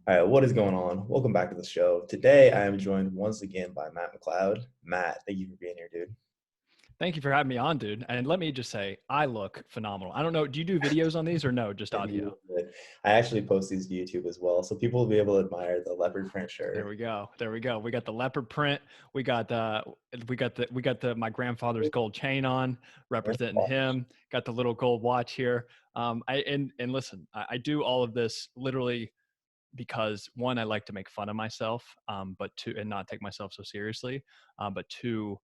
All right, what is going on? Welcome back to the show. Today, I am joined once again by Matt Mcleod. Matt, thank you for being here, dude. Thank you for having me on, dude. And let me just say, I look phenomenal. I don't know. Do you do videos on these or no? Just I do. audio? I actually post these to YouTube as well, so people will be able to admire the leopard print There shirt. we go. There we go. We got the leopard print. We got the my grandfather's gold chain on, representing him. Got the little gold watch here. And listen, I do all of this literally because one, I like to make fun of myself, but two, and not take myself so seriously. But two,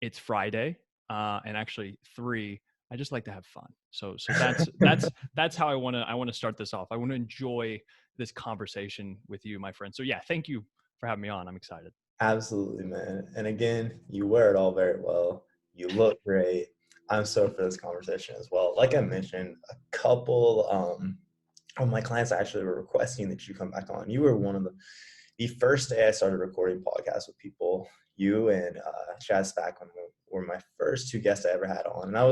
it's Friday, and actually three, I just like to have fun. So that's how I want to start this off. I want to enjoy this conversation with you, my friend. So yeah, thank you for having me on. I'm excited. Absolutely, man. And again, you wear it all very well. You look great. I'm stoked for this conversation as well. Like I mentioned, a couple of my clients actually were requesting that you come back on. You were one of the first day I started recording podcasts with people. You and Chaz Spackman were my first two guests I ever had on. And I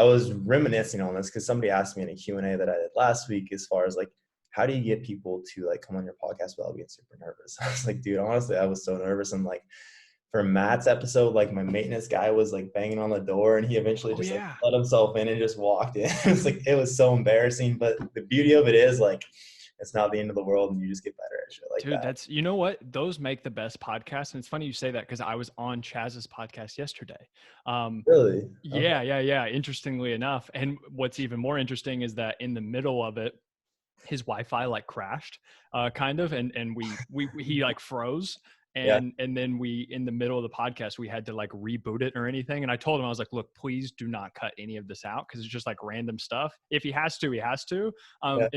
was reminiscing on this because somebody asked me in a Q&A that I did last week as far as like, how do you get people to like come on your podcast without being super nervous? I was like, dude, honestly, I was so nervous. And like for Matt's episode, like my maintenance guy was like banging on the door and he eventually Oh just like yeah. let himself in and just walked in. It was so embarrassing. But the beauty of it is like, it's not the end of the world and you just get better at shit like Dude, that. that's you know what? Those make the best podcasts. And it's funny you say that because I was on Chaz's podcast yesterday. Um, Really? Okay. yeah. Interestingly enough. And what's even more interesting is that in the middle of it, his Wi-Fi like crashed, kind of, and we he like froze, Yeah. and then we in the middle of the podcast we had to like reboot it or anything. And I told him, I was like, look, please do not cut any of this out because it's just like random stuff. If he has to, he has to. Yeah.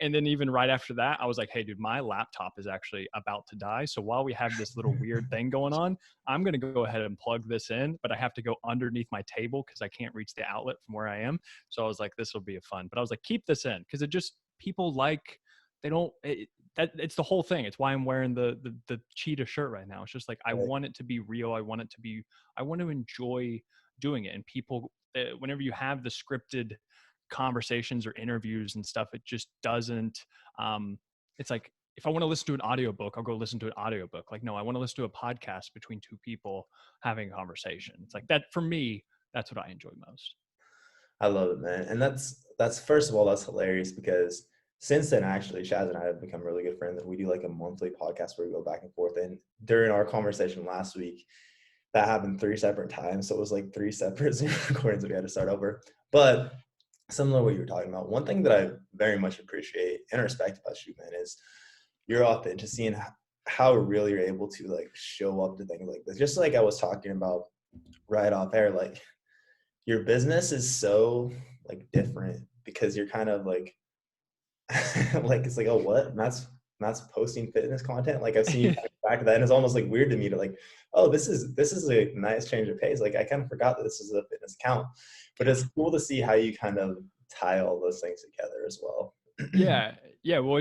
And then even right after that, I was like, hey, dude, my laptop is actually about to die. So while we have this little weird thing going on, I'm gonna go ahead and plug this in, but I have to go underneath my table because I can't reach the outlet from where I am. So I was like, this will be a fun. But I was like, keep this in because it just people like they don't that it's the whole thing. It's why I'm wearing the cheetah shirt right now. It's just like I Right. want it to be real. I want to enjoy doing it. And people, whenever you have the scripted conversations or interviews and stuff, it just doesn't. It's like if I want to listen to an audiobook, I'll go listen to an audiobook. Like no, I want to listen to a podcast between two people having a conversation. It's like that for me. That's what I enjoy most. I love it, man. And that's first of all, that's hilarious because since then, actually, Chaz and I have become really good friends. And we do like a monthly podcast where we go back and forth. And during our conversation last week, that happened three separate times. So it was like three separate Zoom recordings that we had to start over. But similar to what you were talking about, one thing that I very much appreciate and respect about you, man, is your authenticity and how real you're able to like show up to things like this. Just like I was talking about right off air, like your business is so like different because you're kind of like like it's like, oh, what? Matt's posting fitness content. Like I've seen you back to that, and it's almost like weird to me to like, oh, this is a nice change of pace. Like I kind of forgot that this is a fitness account, but Yeah. it's cool to see how you kind of tie all those things together as well. Yeah. Well,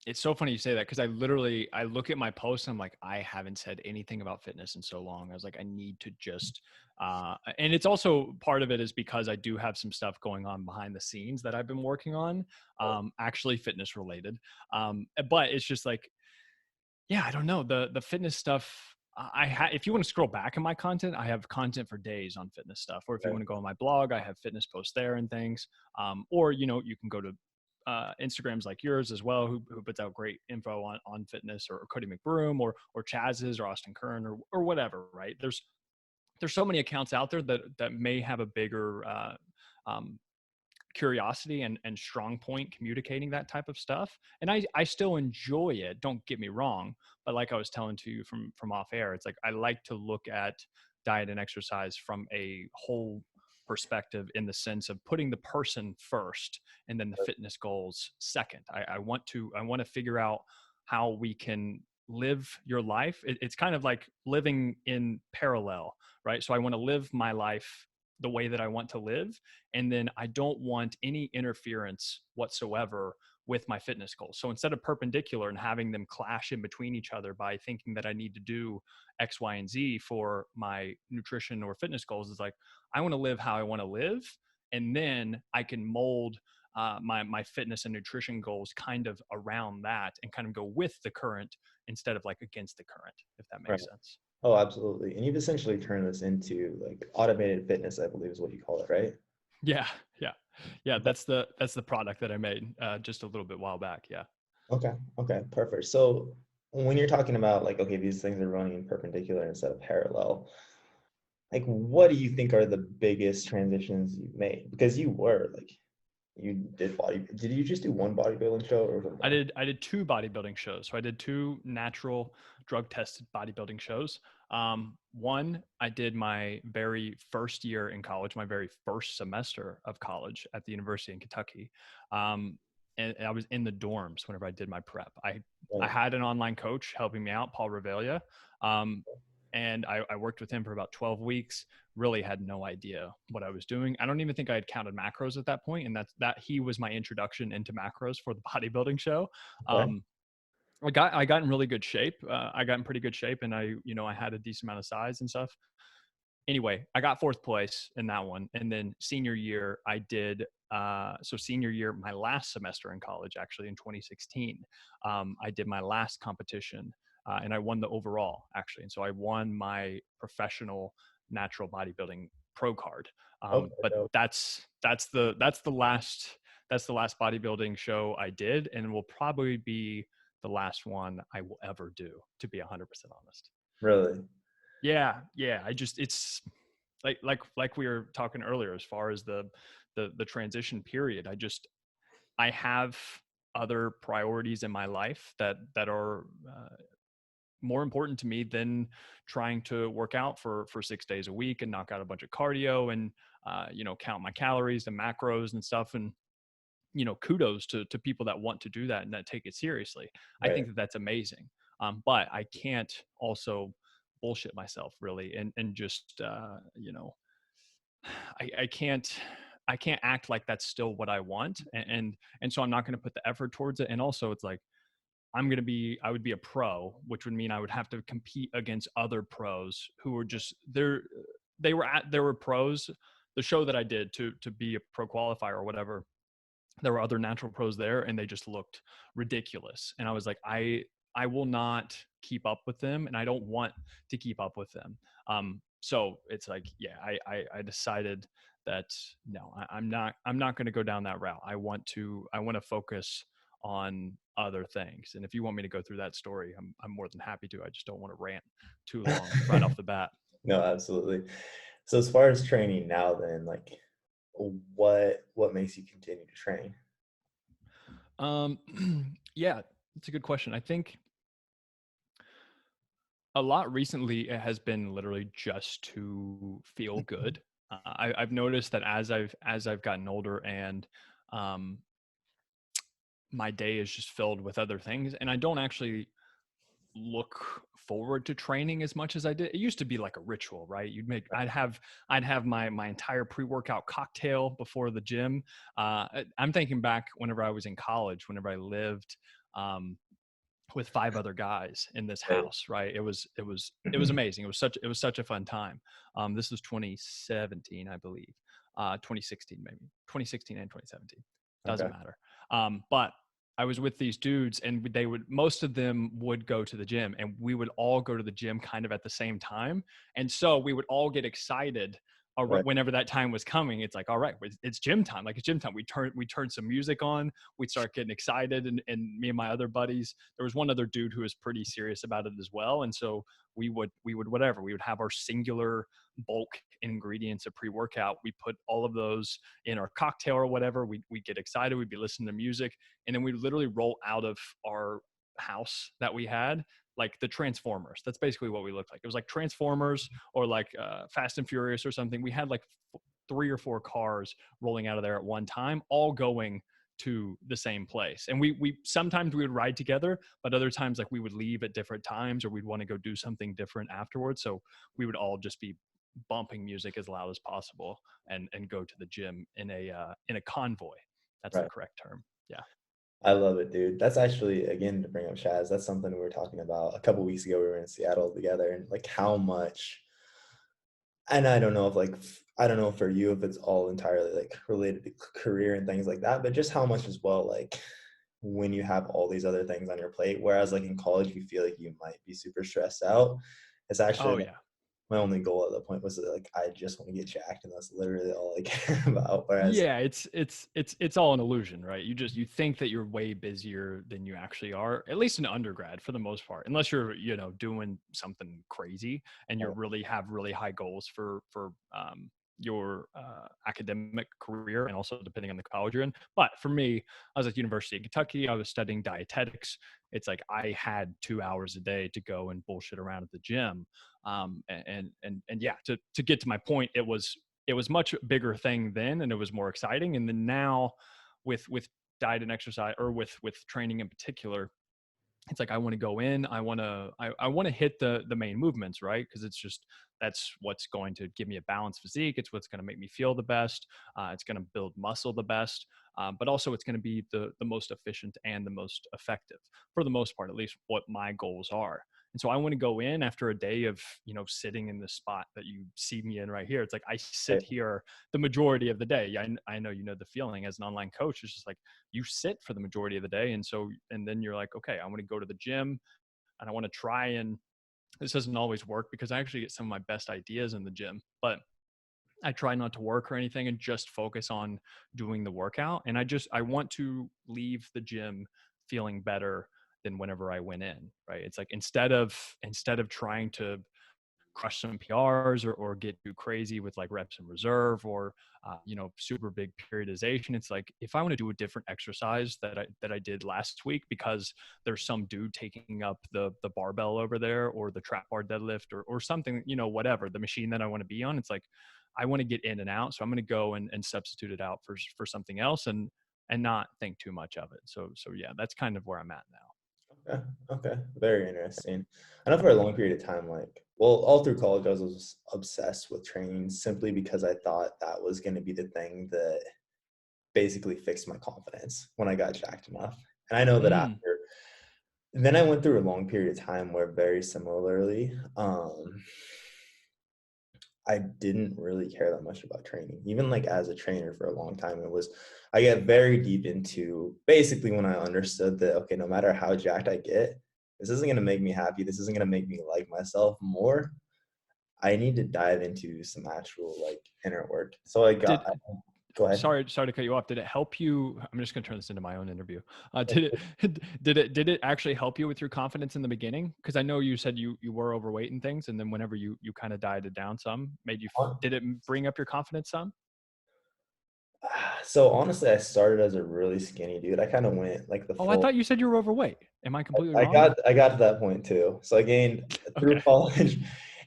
it's so funny you say that because I look at my posts and I'm like, I haven't said anything about fitness in so long. I was like, I need to just and it's also part of it is because I do have some stuff going on behind the scenes that I've been working on, actually fitness related. But it's just like, yeah, I don't know. The fitness stuff if you want to scroll back in my content, I have content for days on fitness stuff. Or if you Okay. want to go on my blog, I have fitness posts there and things. Or you can go to Instagrams like yours as well, who puts out great info on fitness, or Cody McBroom, or Chaz's, or Austin Kern, or whatever. Right? There's so many accounts out there that may have a bigger um, curiosity and strong point communicating that type of stuff. And I still enjoy it, don't get me wrong, but like I was telling to you from off air, it's like I like to look at diet and exercise from a whole perspective, in the sense of putting the person first and then the fitness goals second. I want to figure out how we can live your life. It's kind of like living in parallel, right? So I want to live my life the way that I want to live, and then I don't want any interference whatsoever with my fitness goals. So instead of perpendicular and having them clash in between each other by thinking that I need to do X, Y, and Z for my nutrition or fitness goals, is like I want to live how I want to live, and then I can mold my fitness and nutrition goals kind of around that and kind of go with the current instead of like against the current, if that Right. makes sense. Oh, absolutely. And you've essentially turned this into like automated fitness, I believe is what you call it, right? Yeah, yeah, yeah. Okay. That's the product that I made just a little bit while back. Yeah. Okay. Okay. Perfect. So when you're talking about like, okay, these things are running perpendicular instead of parallel, like what do you think are the biggest transitions you've made? Because you were like, you did did you just do one bodybuilding show or was it more? I did two bodybuilding shows. So I did two natural drug tested bodybuilding shows. One, I did my very first year in college, my very first semester of college at the University in Kentucky. And I was in the dorms whenever I did my prep. I Right. had an online coach helping me out, Paul Revelia. Um, and I worked with him for about 12 weeks. Really had no idea what I was doing. I don't even think I had counted macros at that point, and that he was my introduction into macros for the bodybuilding show. Okay. Um, I got in really good shape. I got in pretty good shape, and I had a decent amount of size and stuff. Anyway, I got fourth place in that one, and then senior year I did. So senior year, my last semester in college, actually in 2016, I did my last competition, and I won the overall actually, and so I won my professional natural bodybuilding pro card. Okay. But Dope. that's the last bodybuilding show I did, and will probably be the last one I will ever do, to be 100% honest. Really? Yeah, yeah. It's like we were talking earlier as far as the transition period. I have other priorities in my life that are more important to me than trying to work out for 6 days a week and knock out a bunch of cardio and count my calories and macros and stuff. And kudos to people that want to do that and that take it seriously. I Right. think that that's amazing. But I can't also bullshit myself really and just I can't act like that's still what I want, and so I'm not going to put the effort towards it. And also it's like I would be a pro, which would mean I would have to compete against other pros who were just there were pros. The show that I did to be a pro qualifier or whatever, there were other natural pros there and they just looked ridiculous, and I was like, I will not keep up with them, and I don't want to keep up with them. So it's like, yeah, I decided that no, I'm not going to go down that route. I want to focus on other things, and if you want me to go through that story, I'm more than happy to. I just don't want to rant too long right off the bat. No, absolutely. So as far as training now, then, like, what makes you continue to train? um yeah, it's a good question. I think a lot recently it has been literally just to feel good. I've noticed that as I've gotten older and um, my day is just filled with other things, and I don't actually look forward to training as much as I did. It used to be like a ritual, right? I'd have my entire pre-workout cocktail before the gym. I'm thinking back whenever I was in college, whenever I lived. With five other guys in this Right. house, right? It was amazing. It was such a fun time. This was 2017, I believe. 2016 maybe. 2016 and 2017. Doesn't Okay. matter. But I was with these dudes, and most of them would go to the gym, and we would all go to the gym kind of at the same time. And so we would all get excited Right. whenever that time was coming. It's like, all right, it's gym time. Like it's gym time. We turn some music on. We'd start getting excited, and me and my other buddies, there was one other dude who was pretty serious about it as well. And so we would whatever, we would have our singular bulk ingredients of pre-workout. We put all of those in our cocktail or whatever. We'd get excited. We'd be listening to music, and then we'd literally roll out of our house that we had like the Transformers. That's basically what we looked like. It was like Transformers or like Fast and Furious or something. We had like 3 or 4 cars rolling out of there at one time, all going to the same place. And we sometimes we would ride together, but other times like we would leave at different times or we'd want to go do something different afterwards. So we would all just be bumping music as loud as possible and go to the gym in a convoy. That's the Right. correct term. Yeah. I love it, dude. That's actually, again, to bring up Shaz, that's something we were talking about a couple weeks ago. We were in Seattle together, and like how much, and I don't know if like I don't know for you if it's all entirely like related to career and things like that, but just how much as well, like when you have all these other things on your plate, whereas like in college, you feel like you might be super stressed out. It's actually Oh yeah. my only goal at that point was that, like, I just want to get jacked, and that's literally all I care about. Whereas, Yeah, it's all an illusion, right? You think that you're way busier than you actually are, at least in undergrad for the most part. Unless you're, doing something crazy and you uh, really have really high goals for your academic career, and also depending on the college you're in. But for me, I was at University of Kentucky. I was studying dietetics. It's like I had 2 hours a day to go and bullshit around at the gym. And yeah, to get to my point, it was much bigger thing then, and it was more exciting. And then now with diet and exercise, or with training in particular, it's like I want to go in, I want to hit the main movements, right? Because it's just that's what's going to give me a balanced physique. It's what's going to make me feel the best. It's going to build muscle the best. But also it's going to be the most efficient and the most effective, for the most part, at least what my goals are. And so I want to go in after a day of, sitting in the spot that you see me in right here. It's like I sit right, here the majority of the day. I know, the feeling as an online coach. It's just like you sit for the majority of the day. And then you're like, okay, I want to go to the gym, and I want to try, and this doesn't always work because I actually get some of my best ideas in the gym, but I try not to work or anything and just focus on doing the workout. And I want to leave the gym feeling better than whenever I went in, right? It's like instead of trying to crush some PRs, or get too crazy with like reps in reserve, or super big periodization. It's like if I want to do a different exercise that I did last week because there's some dude taking up the barbell over there, or the trap bar deadlift, or something, whatever the machine that I want to be on. It's like I want to get in and out, so I'm going to go and substitute it out for something else, and not think too much of it. So yeah, that's kind of where I'm at now. okay, okay, very interesting. I know for a long period of time, like, well, all through college, I was obsessed with training simply because I thought that was going to be the thing that basically fixed my confidence when I got jacked enough. And I know that Mm, after, then I went through a long period of time where very similarly, I didn't really care that much about training. Even like as a trainer for a long time, I get very deep into basically when I understood that, okay, no matter how jacked I get, this isn't going to make me happy. This isn't going to make me like myself more. I need to dive into some actual like inner work. So did go ahead. sorry to cut you off. Did it help you? I'm just going to turn this into my own interview. Did it actually help you with your confidence in the beginning? Because I know you said you were overweight and things, and then whenever you kind of dieted down some, did it bring up your confidence some? So honestly, I started as a really skinny dude. I kind of went like the Oh, I full thought you said you were overweight. Am I completely wrong? I got to that point too. So I gained through Okay. college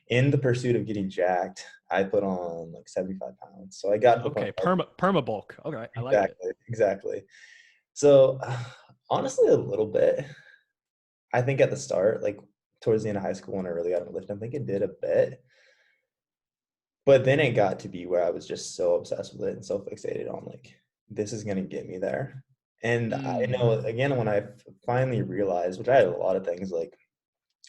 in the pursuit of getting jacked, I put on like 75 pounds. So I got to the point Okay. Perma bulk. Okay, I like it. exactly, exactly. So honestly, a little bit. I think at the start, like towards the end of high school when I really got into lifting, I think it did a bit. But then it got to be where I was just so obsessed with it and so fixated on like, this is gonna get me there. And I Mm, know again when I finally realized, which I had a lot of things like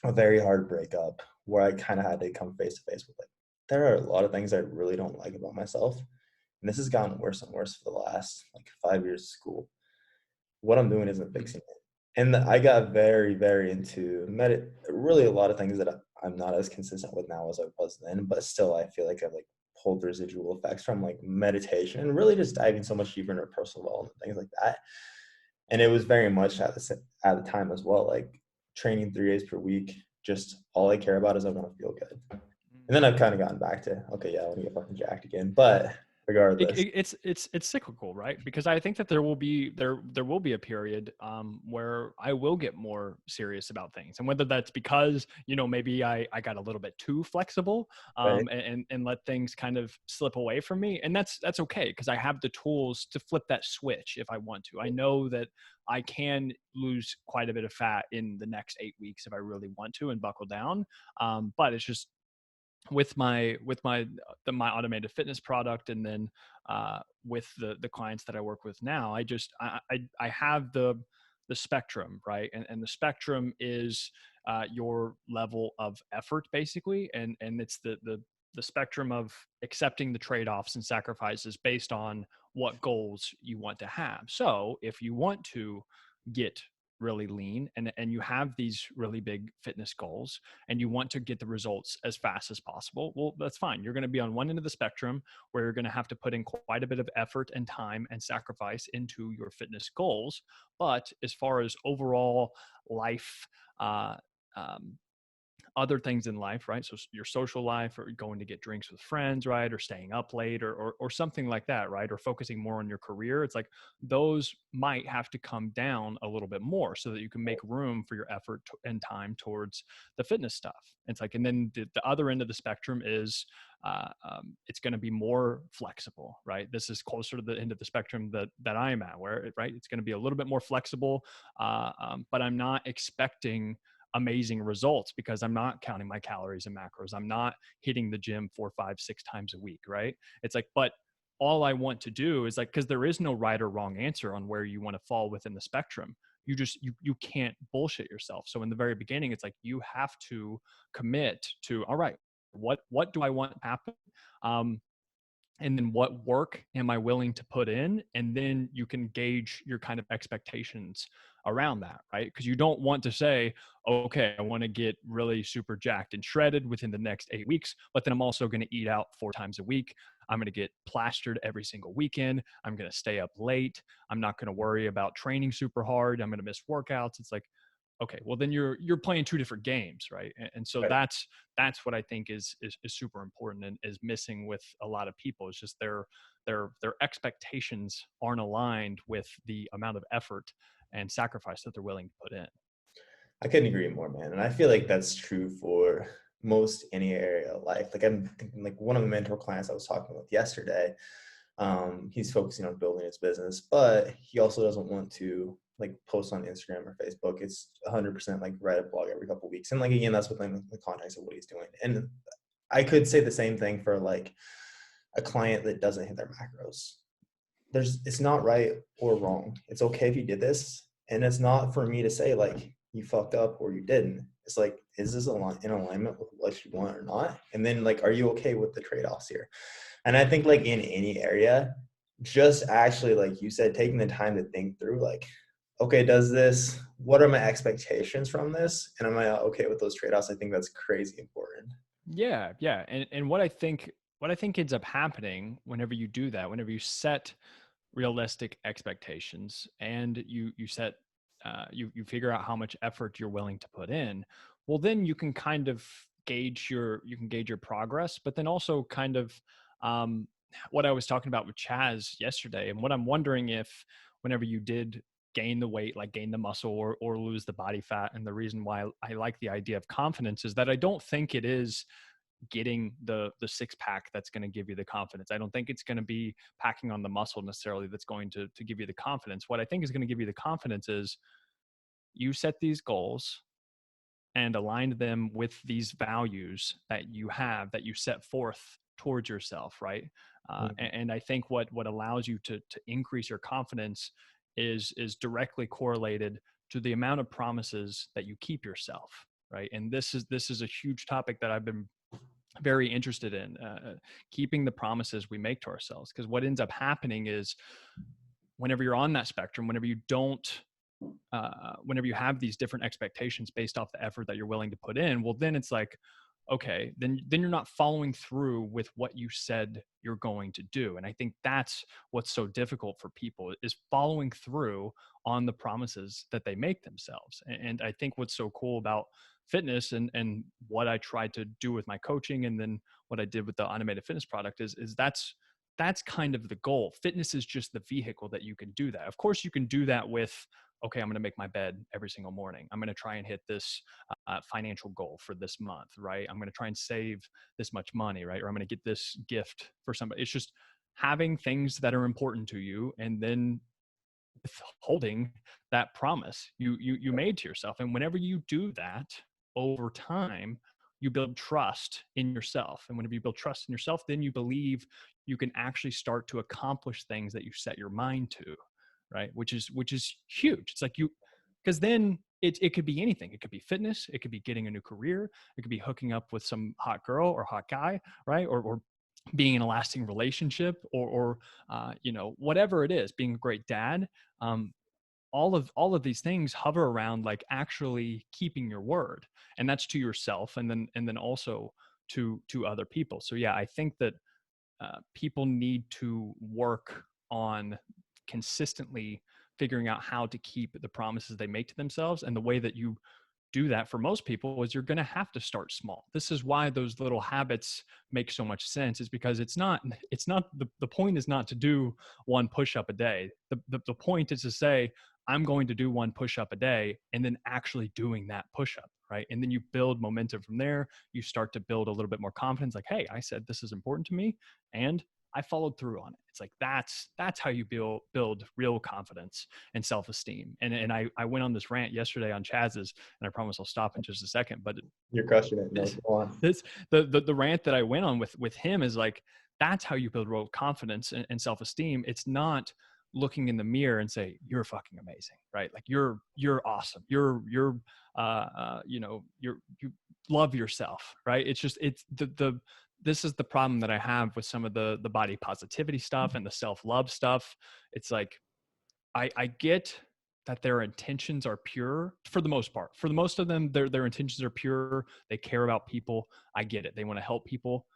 a very hard breakup where I kind of had to come face to face with like there are a lot of things I really don't like about myself. And this has gotten worse and worse for the last like 5 years of school. What I'm doing isn't mm, fixing it. And I got very, very into really a lot of things that I'm not as consistent with now as I was then, but still I feel like I've like pulled residual effects from like meditation and really just diving so much deeper into personal development, things like that. And it was very much at the time as well, like training 3 days per week. Just all I care about is I want to feel good. And then mm. I've kind of gotten back to okay, yeah, I want to get fucking jacked again. But regardless, It's cyclical, right? Because I think that there will be a period where I will get more serious about things, and whether that's because maybe I got a little bit too flexible, right? and let things kind of slip away from me, and that's okay because I have the tools to flip that switch if I want to. I know that I can lose quite a bit of fat in the next 8 weeks if I really want to and buckle down, but it's just with my automated fitness product, and then with the clients that I work with now, I have the spectrum, right? And the spectrum is your level of effort basically, and it's the the spectrum of accepting the trade-offs and sacrifices based on what goals you want to have. So if you want to get really lean and you have these really big fitness goals and you want to get the results as fast as possible, well, that's fine. You're going to be on one end of the spectrum where you're going to have to put in quite a bit of effort and time and sacrifice into your fitness goals. But as far as overall life, uh, um, other things in life, right? So your social life, or going to get drinks with friends, right? Or staying up late, or something like that, right? Or focusing more on your career. It's like those might have to come down a little bit more so that you can make room for your effort and time towards the fitness stuff. It's like, and then the other end of the spectrum is it's going to be more flexible, right? This is closer to the end of the spectrum that I'm at, where right, it's going to be a little bit more flexible, but I'm not expecting amazing results because I'm not counting my calories and macros. I'm not hitting the gym 4, 5, 6 times a week, right? It's like, but all I want to do is like, because there is no right or wrong answer on where you want to fall within the spectrum. You just you can't bullshit yourself. So in the very beginning, it's like you have to commit to, all right, what do I want to happen? Um, and then what work am I willing to put in? And then you can gauge your kind of expectations around that, right? Because you don't want to say, okay, I want to get really super jacked and shredded within the next 8 weeks, but then I'm also going to eat out 4 times a week. I'm going to get plastered every single weekend. I'm going to stay up late. I'm not going to worry about training super hard. I'm going to miss workouts. It's like, okay, well then you're playing two different games, right? And so Right. that's what I think is super important and is missing with a lot of people. It's just their expectations aren't aligned with the amount of effort and sacrifice that they're willing to put in. I couldn't agree more, man. And I feel like that's true for most any area of life. Like I'm thinking, like one of the mentor clients I was talking with yesterday, he's focusing on building his business, but he also doesn't want to like post on Instagram or Facebook. It's 100% like write a blog every couple of weeks. And like again, that's within the context of what he's doing. And I could say the same thing for like a client that doesn't hit their macros. It's not right or wrong. It's okay if you did this, and it's not for me to say like you fucked up or you didn't. It's like, is this in alignment with what you want or not? And then like, are you okay with the trade-offs here? And I think like in any area, just actually like you said, taking the time to think through like, okay, what are my expectations from this, and am I okay with those trade-offs? I think that's crazy important. Yeah, yeah. And what I think ends up happening whenever you do that, whenever you set realistic expectations and you set you figure out how much effort you're willing to put in, well then you can kind of gauge your progress, but then also kind of um what I was talking about with Chaz yesterday, and what I'm wondering if whenever you did gain the weight, like gain the muscle or lose the body fat, and the reason why I like the idea of confidence is that I don't think it is getting the six pack that's going to give you the confidence. I don't think it's going to be packing on the muscle necessarily that's going to give you the confidence. What I think is going to give you the confidence is you set these goals and aligned them with these values that you have, that you set forth towards yourself, right? Mhm. And I think what allows you to increase your confidence is directly correlated to the amount of promises that you keep yourself, right? And this is a huge topic that I've been very interested in, keeping the promises we make to ourselves. Because what ends up happening is whenever you're on that spectrum, whenever you have these different expectations based off the effort that you're willing to put in, well, then it's like, okay, then you're not following through with what you said you're going to do. And I think that's what's so difficult for people, is following through on the promises that they make themselves. And I think what's so cool about fitness and what I tried to do with my coaching, and then what I did with the automated fitness product is that's kind of the goal. Fitness is just the vehicle that you can do that. Of course, you can do that with, okay, I'm going to make my bed every single morning. I'm going to try and hit this financial goal for this month, right? I'm going to try and save this much money, right? Or I'm going to get this gift for somebody. It's just having things that are important to you, and then holding that promise you made to yourself. And whenever you do that over time, you build trust in yourself. And whenever you build trust in yourself, then you believe you can actually start to accomplish things that you set your mind to, right? Which is huge. It's like you, because then it could be anything. It could be fitness. It could be getting a new career. It could be hooking up with some hot girl or hot guy, right? Or being in a lasting relationship, or you know, whatever it is, being a great dad. Um, all of these things hover around like actually keeping your word, and that's to yourself, and then also to other people. So yeah, I think that people need to work on consistently figuring out how to keep the promises they make to themselves. And the way that you do that for most people is you're going to have to start small. This is why those little habits make so much sense, is because it's not the point is not to do one push up a day. The point is to say, I'm going to do one push up a day, and then actually doing that push up, right? And then you build momentum from there. You start to build a little bit more confidence, like, hey, I said this is important to me, and I followed through on it. It's like that's how you build real confidence and self-esteem. And I went on this rant yesterday on Chaz's, and I promise I'll stop in just a second. But You're crushing it. No, this, go on. this the rant that I went on with him is like, that's how you build real confidence and self-esteem. It's not looking in the mirror and say you're fucking amazing, right? Like you're awesome. You love yourself, right? It's just it's the this is the problem that I have with some of the body positivity stuff and the self-love stuff. It's like I get that their intentions are pure for the most part. For the most of them, their intentions are pure. They care about people. I get it. They want to help people.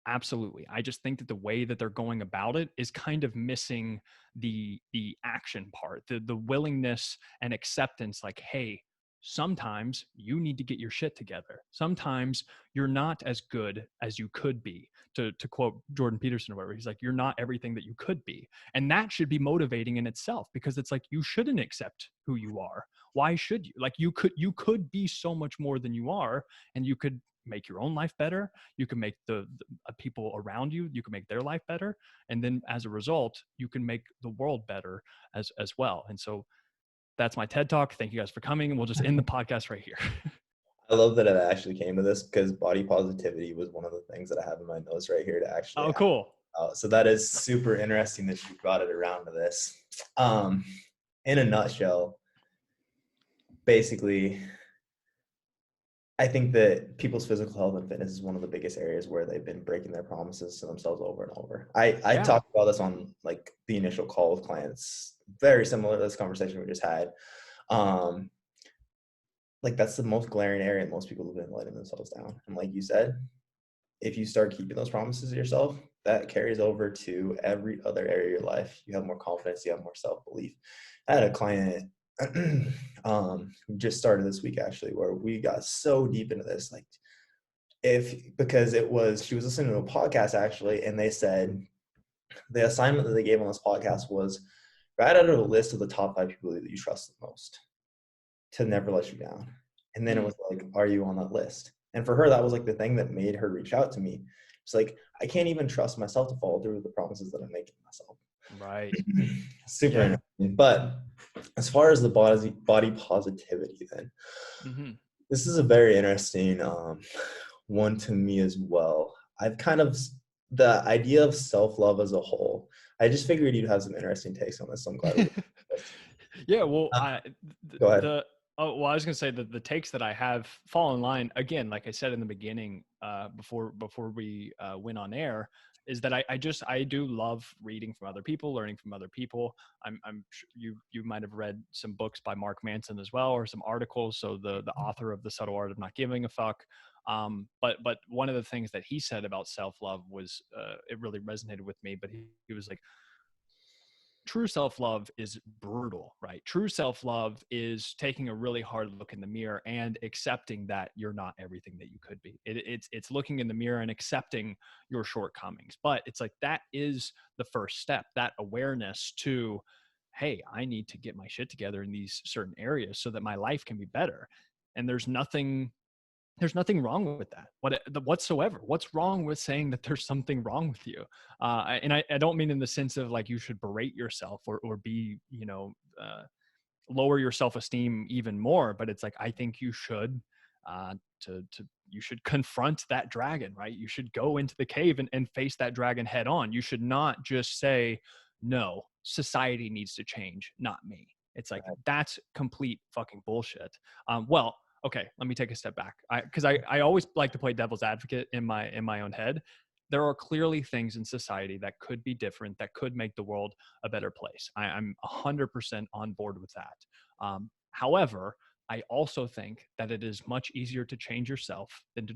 Absolutely. I just think that the way that they're going about it is kind of missing the action part, the willingness and acceptance, like, hey, sometimes you need to get your shit together. Sometimes you're not as good as you could be. To quote Jordan Peterson or whatever, he's like, you're not everything that you could be. And that should be motivating in itself, because it's like, you shouldn't accept who you are. Why should you? Like, you could be so much more than you are, and you could make your own life better. You can make the people around you, you can make their life better, and then as a result you can make the world better as well. And so that's my TED talk. Thank you guys for coming, and we'll just end the podcast right here. I love that it actually came to this, because body positivity was one of the things that I have in my notes right here to actually Oh, ask cool. about. So that is super interesting that you brought it around to this. Um, in a nutshell, basically, I think that people's physical health and fitness is one of the biggest areas where they've been breaking their promises to themselves over and over. I Yeah. talked about this on like the initial call with clients, very similar to this conversation we just had. Um, like that's the most glaring area most people have been letting themselves down. And like you said, if you start keeping those promises to yourself, that carries over to every other area of your life. You have more confidence, you have more self-belief. I had a client who just started this week actually, where we got so deep into this, like because she was listening to a podcast actually, and they said the assignment that they gave on this podcast was write out a list of the top 5 people that you trust the most to never let you down. And then it was like, are you on that list? And for her, that was like the thing that made her reach out to me. It's like, I can't even trust myself to follow through with the promises that I'm making myself. Right. Super Yeah. interesting. But as far as the body positivity, then Mm-hmm. this is a very interesting one to me as well. I've kind of the idea of self-love as a whole. I just figured you'd have some interesting takes on this, so I'm glad we Yeah, well, uh, go ahead. I was gonna say that the takes that I have fall in line again, like I said in the beginning, before we went on air, is that I do love reading from other people, learning from other people. I'm sure you might have read some books by Mark Manson as well, or some articles. So the author of The Subtle Art of Not Giving a Fuck. But one of the things that he said about self love was it really resonated with me. But he was like, true self-love is brutal, right? True self-love is taking a really hard look in the mirror and accepting that you're not everything that you could be. It's looking in the mirror and accepting your shortcomings. But it's like, that is the first step, that awareness to, hey, I need to get my shit together in these certain areas so that my life can be better. And there's nothing wrong with that whatsoever. What's wrong with saying that there's something wrong with you? And I don't mean in the sense of like you should berate yourself or be, lower your self-esteem even more, but it's like, I think you should you should confront that dragon, right? You should go into the cave and face that dragon head on. You should not just say, no, society needs to change, not me. It's like, that's complete fucking bullshit. Well, okay, let me take a step back. I always like to play devil's advocate in my own head. There are clearly things in society that could be different, that could make the world a better place. I'm 100% on board with that. However, I also think that it is much easier to change yourself than to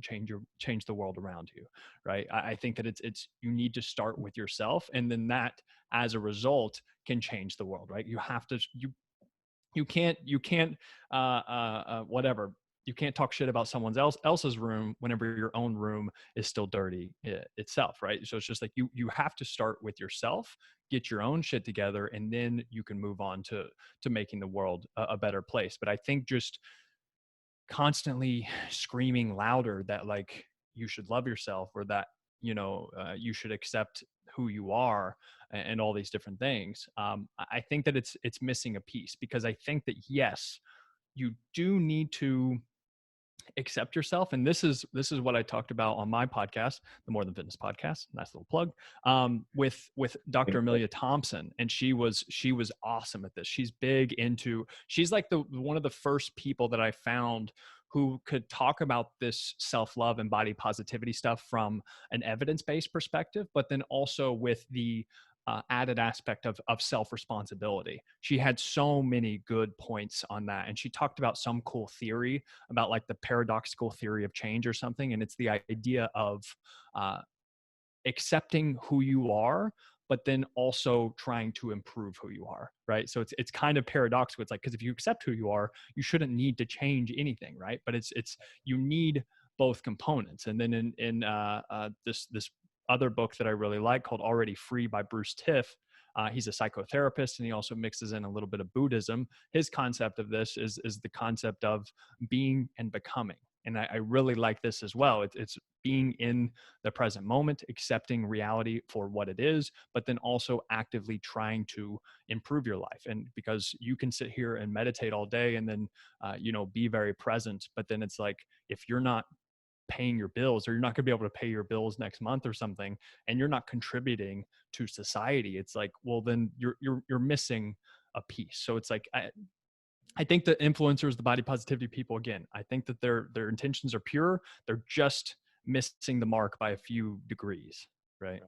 change the world around you, right? I think that it's you need to start with yourself, and then that, as a result, can change the world, right? You have to you can't whatever, you can't talk shit about someone else's room whenever your own room is still dirty itself, right? So it's just like you have to start with yourself, get your own shit together, and then you can move on to making the world a better place. But I think just constantly screaming louder that like you should love yourself, or that you should accept who you are, and all these different things, I think that it's missing a piece, because I think that, yes, you do need to accept yourself. And this is what I talked about on my podcast, the More Than Fitness podcast, nice little plug, with Dr. Amelia Thompson. And she was awesome at this. She's like the one of the first people that I found who could talk about this self-love and body positivity stuff from an evidence-based perspective, but then also with the added aspect of self-responsibility. She had so many good points on that. And she talked about some cool theory about like the paradoxical theory of change or something. And it's the idea of uh, accepting who you are, but then also trying to improve who you are, right? So it's kind of paradoxical. It's like, because if you accept who you are, you shouldn't need to change anything, right? But it's you need both components. And then in this other book that I really like called Already Free by Bruce Tiff, he's a psychotherapist, and he also mixes in a little bit of Buddhism. His concept of this is the concept of being and becoming. And I really like this as well. It's being in the present moment, accepting reality for what it is, but then also actively trying to improve your life. And because you can sit here and meditate all day and then, be very present, but then it's like, if you're not paying your bills, or you're not going to be able to pay your bills next month or something, and you're not contributing to society, it's like, well, then you're missing a piece. So it's like, I think the influencers, the body positivity people, again, I think that their intentions are pure. They're just missing the mark by a few degrees, right?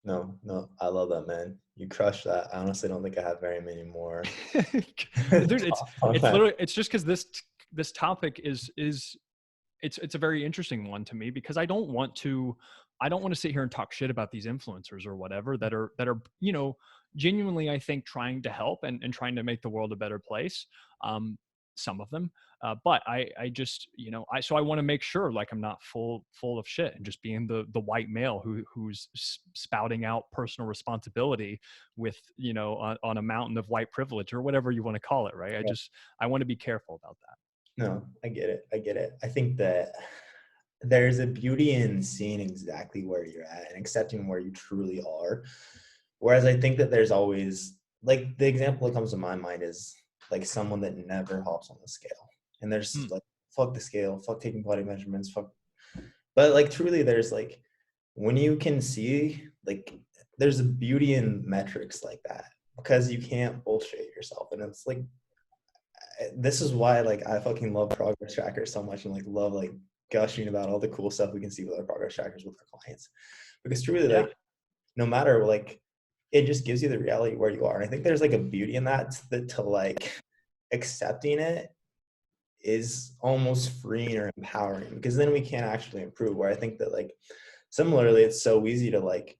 No, no, I love that, man. You crushed that. I honestly don't think I have very many more Dude, it's thoughts on it's that. literally, it's just because this topic is it's a very interesting one to me, because I don't want to sit here and talk shit about these influencers or whatever that are genuinely, I think, trying to help and trying to make the world a better place. Some of them, but I just so I want to make sure, like, I'm not full of shit and just being the white male who's spouting out personal responsibility with on a mountain of white privilege, or whatever you want to call it, right? I want to be careful about that. No, I get it. I get it. I think that there's a beauty in seeing exactly where you're at and accepting where you truly are. Whereas I think that there's always, like, the example that comes to my mind is like someone that never hops on the scale. And there's like, fuck the scale, fuck taking body measurements, fuck. But like, truly, there's like, when you can see, like, there's a beauty in metrics like that, because you can't bullshit yourself. And it's like, this is why, like, I fucking love progress trackers so much, and like love like gushing about all the cool stuff we can see with our progress trackers with our clients, because truly, Yeah. like, no matter, like, it just gives you the reality where you are. And I think there's like a beauty in that, to like, accepting it is almost freeing or empowering, because then we can actually improve. Where I think that, like, similarly, it's so easy to like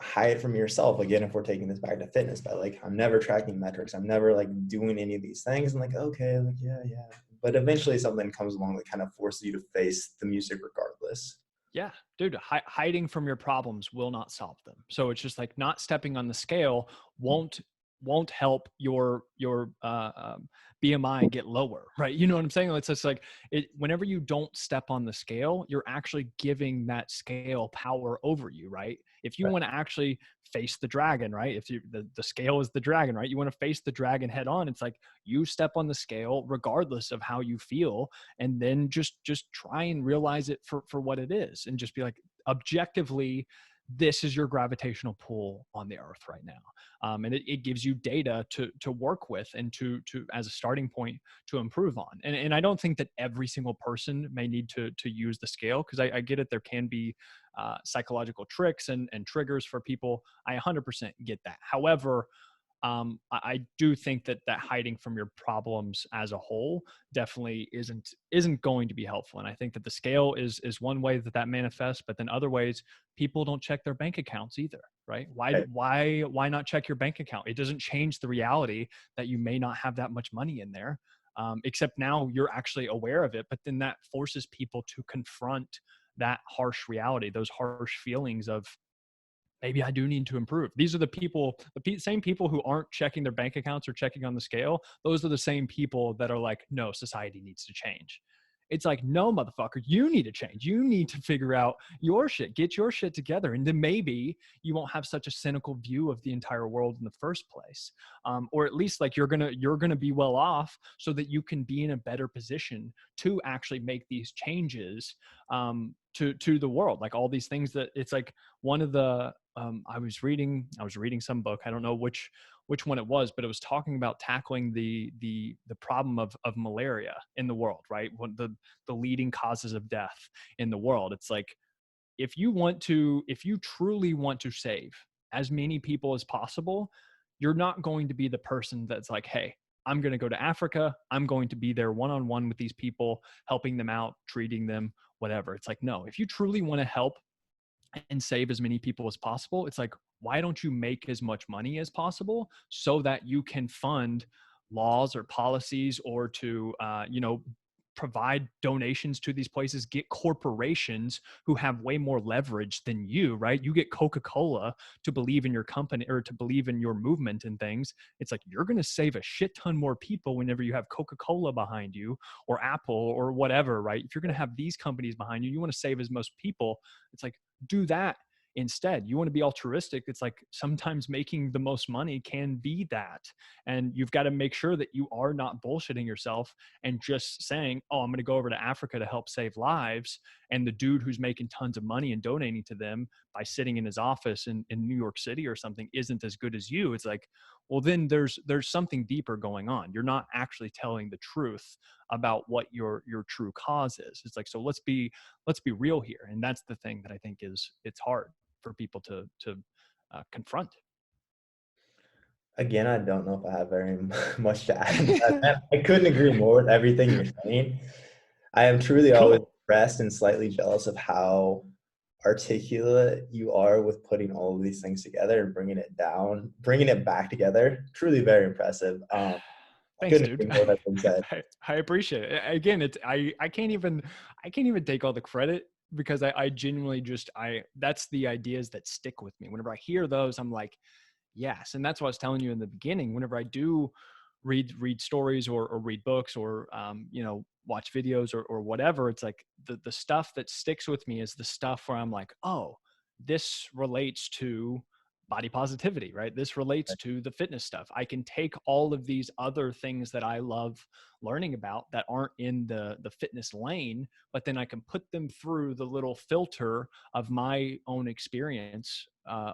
hide from yourself, again, if we're taking this back to fitness, by like, I'm never tracking metrics, I'm never like doing any of these things, and like, okay, like, yeah, but eventually something comes along that kind of forces you to face the music regardless. Yeah, dude, hiding from your problems will not solve them. So it's just like, not stepping on the scale won't help your BMI get lower, right? You know what I'm saying? It's just like, whenever you don't step on the scale, you're actually giving that scale power over you, right? If you Right. want to actually face the dragon, right? If the scale is the dragon, right? You want to face the dragon head on. It's like, you step on the scale regardless of how you feel, and then just try and realize it for what it is, and just be like, objectively, this is your gravitational pull on the earth right now. And it gives you data to work with and to as a starting point to improve on. And I don't think that every single person may need to use the scale, because I get it. There can be psychological tricks and triggers for people. I 100% get that. However, I do think that hiding from your problems as a whole definitely isn't going to be helpful. And I think that the scale is one way that manifests, but then other ways, people don't check their bank accounts either, right? Right. Why not check your bank account? It doesn't change the reality that you may not have that much money in there, except now you're actually aware of it. But then that forces people to confront that harsh reality, those harsh feelings of, maybe I do need to improve. These are the people, same people who aren't checking their bank accounts or checking on the scale. Those are the same people that are like, no, society needs to change. It's like, no, motherfucker, you need to change. You need to figure out your shit, get your shit together. And then maybe you won't have such a cynical view of the entire world in the first place. Or at least like you're gonna be well off so that you can be in a better position to actually make these changes to the world. Like all these things that it's like one of the I was reading some book. I don't know which one it was, but it was talking about tackling the problem of malaria in the world, right? One of the leading causes of death in the world. It's like, if you truly want to save as many people as possible, you're not going to be the person that's like, hey, I'm going to go to Africa. I'm going to be there one-on-one with these people, helping them out, treating them, whatever. It's like, no, if you truly want to help and save as many people as possible, it's like, why don't you make as much money as possible so that you can fund laws or policies, or to provide donations to these places, get corporations who have way more leverage than you, right? You get Coca-Cola to believe in your company or to believe in your movement and things. It's like, you're going to save a shit ton more people whenever you have Coca-Cola behind you, or Apple, or whatever, right? If you're going to have these companies behind you, you want to save as most people. It's like, do that instead. You want to be altruistic. It's like, sometimes making the most money can be that. And you've got to make sure that you are not bullshitting yourself and just saying, oh, I'm going to go over to Africa to help save lives. And the dude who's making tons of money and donating to them by sitting in his office in New York City or something isn't as good as you. It's like, well, then there's something deeper going on. You're not actually telling the truth about what your true cause is. It's like, so let's be real here. And that's the thing that I think it's hard for people to confront. Again, I don't know if I have very much to add to that, man. I couldn't agree more with everything you're saying. I am truly always Cool. impressed and slightly jealous of how articulate you are with putting all of these things together and bringing it back together. Truly very impressive. I Thanks, couldn't dude. agree more with everything said. I appreciate it. Again, I can't even take all the credit, because I genuinely just that's the ideas that stick with me. Whenever I hear those, I'm like, yes. And that's what I was telling you in the beginning. Whenever I do read stories, or read books, or watch videos, or whatever, it's like the stuff that sticks with me is the stuff where I'm like, oh, this relates to body positivity, right? This relates to the fitness stuff. I can take all of these other things that I love learning about that aren't in the fitness lane, but then I can put them through the little filter of my own experience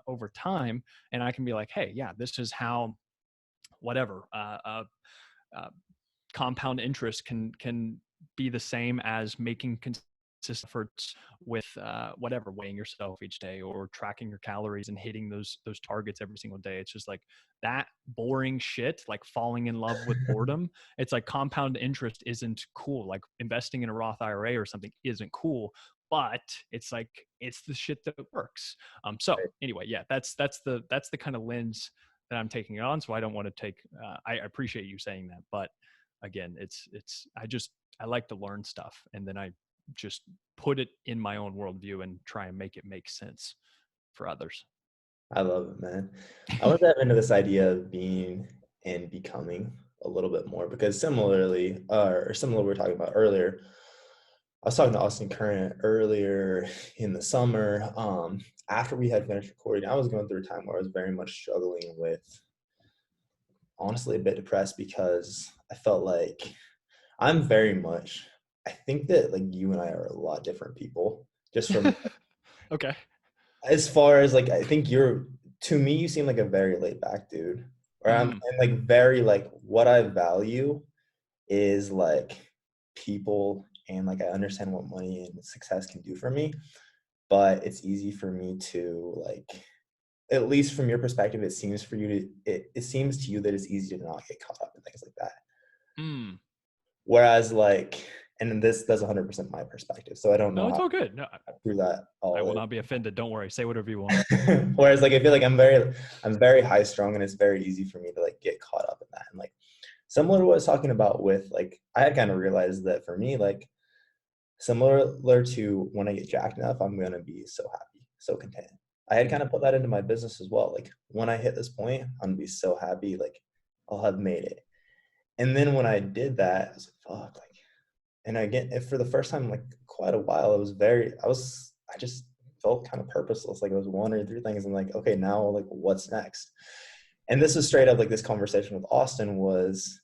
over time. And I can be like, hey, yeah, this is how whatever uh, compound interest can be the same as making consistent efforts with whatever, weighing yourself each day, or tracking your calories and hitting those targets every single day. It's just like that boring shit, like falling in love with boredom. It's like compound interest isn't cool. Like investing in a Roth IRA or something isn't cool, but it's like, it's the shit that works. So anyway, yeah, that's the kind of lens that I'm taking it on. So I don't want to take I appreciate you saying that, but again, it's I like to learn stuff, and then I just put it in my own worldview and try and make it make sense for others. I love it, man. I want to dive into this idea of being and becoming a little bit more, because similarly, or similar we were talking about earlier, I was talking to Austin Current earlier in the summer. After we had finished recording, I was going through a time where I was very much struggling with, honestly, a bit depressed, because I felt like I'm very much, I think that like you and I are a lot different people, just from Okay. as far as like, I think to me, you seem like a very laid back dude. Or I'm Mm, and like very like what I value is like people, and like I understand what money and success can do for me, but it's easy for me to like, at least from your perspective, it seems to you that it's easy to not get caught up in things like that. mm. Whereas like, and this does 100% my perspective, so I don't No, know it's how all good. No, through that I all will is. not be offended. Don't worry. Say whatever you want. Whereas like I feel like I'm very high strung, and it's very easy for me to like get caught up in that. And like similar to what I was talking about with like, I had kind of realized that for me, like similar to when I get jacked enough, I'm gonna be so happy, so content. I had kind of put that into my business as well. Like when I hit this point, I'm gonna be so happy, like I'll have made it. And then when I did that, I was like, fuck, like, and again, if for the first time in like quite a while, I just felt kind of purposeless. Like I was wondering through things and like, okay, now like what's next? And this is straight up like this conversation with Austin was,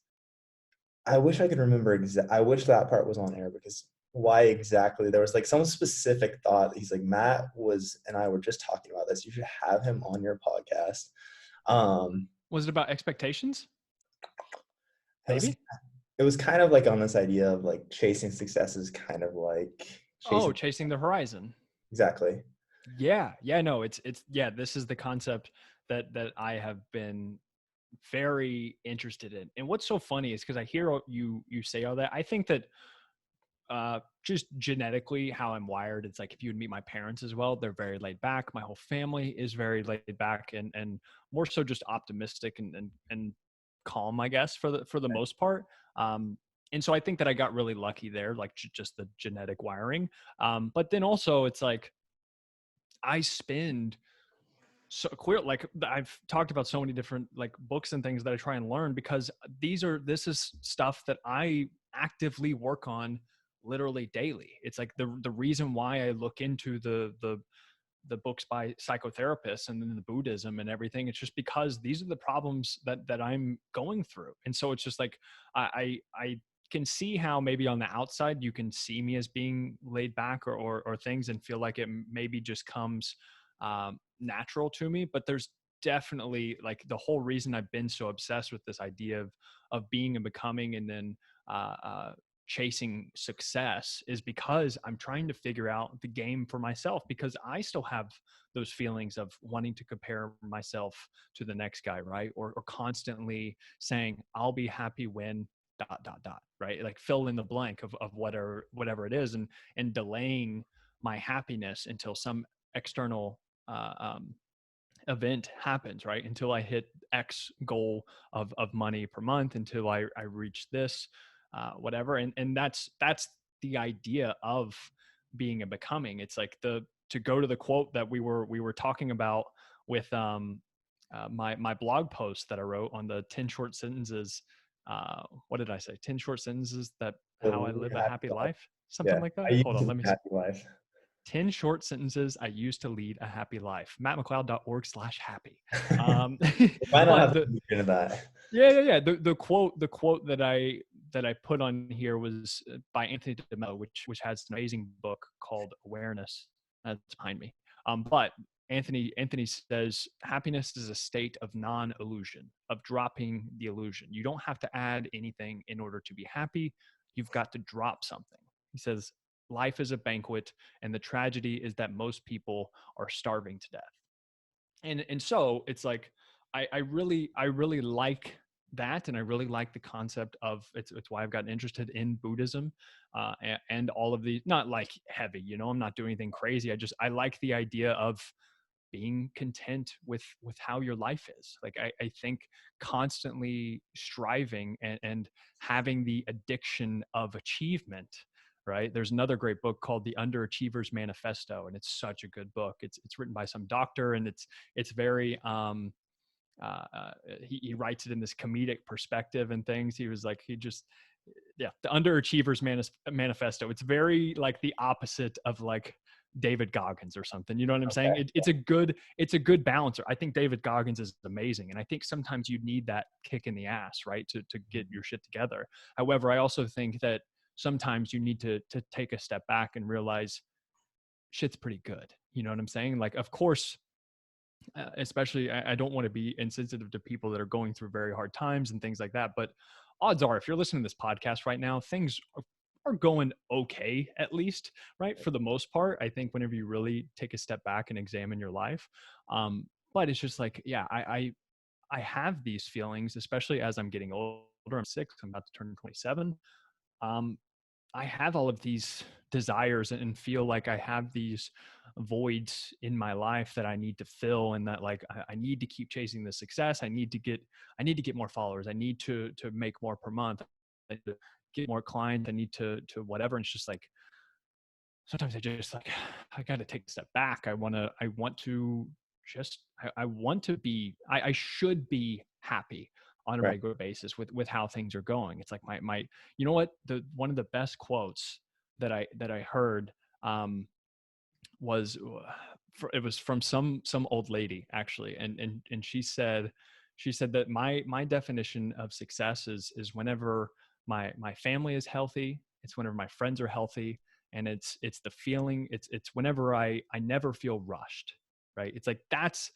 I wish I could remember I wish that part was on air, because why exactly, there was like some specific thought. He's like, Matt was and I were just talking about this. You should have him on your podcast. Um, Was it about expectations? it was Maybe. it was kind of like on this idea of like chasing success is kind of like Oh, chasing, chasing the horizon. exactly. Yeah, yeah, no, it's yeah, this is the concept that I have been very interested in. And what's so funny is because I hear you say all that. I think that just genetically how I'm wired, it's like if you would meet my parents as well, they're very laid back. My whole family is very laid back and more so just optimistic and calm, I guess, for the most part. Um, and so I think that I got really lucky there, like just the genetic wiring. But then also it's like I spend so queer, like I've talked about so many different like books and things that I try and learn because this is stuff that I actively work on literally daily. It's like the reason why I look into the books by psychotherapists and then the Buddhism and everything. It's just because these are the problems that I'm going through. And so it's just like I can see how maybe on the outside you can see me as being laid back or things and feel like it maybe just comes natural to me. But there's definitely like the whole reason I've been so obsessed with this idea of being and becoming and then uh, uh, chasing success is because I'm trying to figure out the game for myself because I still have those feelings of wanting to compare myself to the next guy, right? Or constantly saying, I'll be happy when dot dot dot, right? Like fill in the blank of whatever it is and delaying my happiness until some external event happens, right? Until I hit X goal of money per month, until I reach this, whatever. And that's the idea of being and becoming. It's like to go to the quote that we were talking about with my blog post that I wrote on the 10 short sentences. What did I say? 10 short sentences that The how I live a happy happy life. life, something Yeah, like I that. used Hold to on, live let me a happy life. 10 short sentences I used to lead a happy life. MattMcleod.org/happy. Um, You might not but have to be into that. yeah. The quote that I put on here was by Anthony DeMello, which has an amazing book called Awareness. That's behind me. But Anthony says happiness is a state of non-illusion, of dropping the illusion. You don't have to add anything in order to be happy. You've got to drop something. He says life is a banquet, and the tragedy is that most people are starving to death. And so it's like I really like that, and I really like the concept of it's why I've gotten interested in Buddhism, and all of the not like heavy, I'm not doing anything crazy. I like the idea of being content with how your life is. Like I think constantly striving and having the addiction of achievement, right? There's another great book called The Underachiever's Manifesto, and it's such a good book. It's written by some doctor, and it's very uh, uh, he writes it in this comedic perspective and things. He was like, yeah, the Underachievers Manifesto. It's very like the opposite of like David Goggins or something. You know what I'm saying? Okay. It's a good balancer. I think David Goggins is amazing, and I think sometimes you need that kick in the ass, right, to get your shit together. However, I also think that sometimes you need to take a step back and realize shit's pretty good. You know what I'm saying? Like, of course, especially I don't want to be insensitive to people that are going through very hard times and things like that. But odds are, if you're listening to this podcast right now, things are going okay, at least, right? For the most part, I think whenever you really take a step back and examine your life. But it's just like, yeah, I have these feelings, especially as I'm getting older. I'm 6, I'm about to turn 27. Um, I have all of these desires and feel like I have these voids in my life that I need to fill, and that like I need to keep chasing the success. I need to get more followers. I need to make more per month. I need to get more clients. I need to whatever. And it's just like sometimes I just like I got to take a step back. I want to just I want to be I should be happy on a Right. regular basis with how things are going. It's like my you know what, the one of the best quotes that I heard um was it was from some old lady actually, and she said that my definition of success is whenever my family is healthy, it's whenever my friends are healthy, and it's the feeling, it's whenever I never feel rushed, right? It's like that's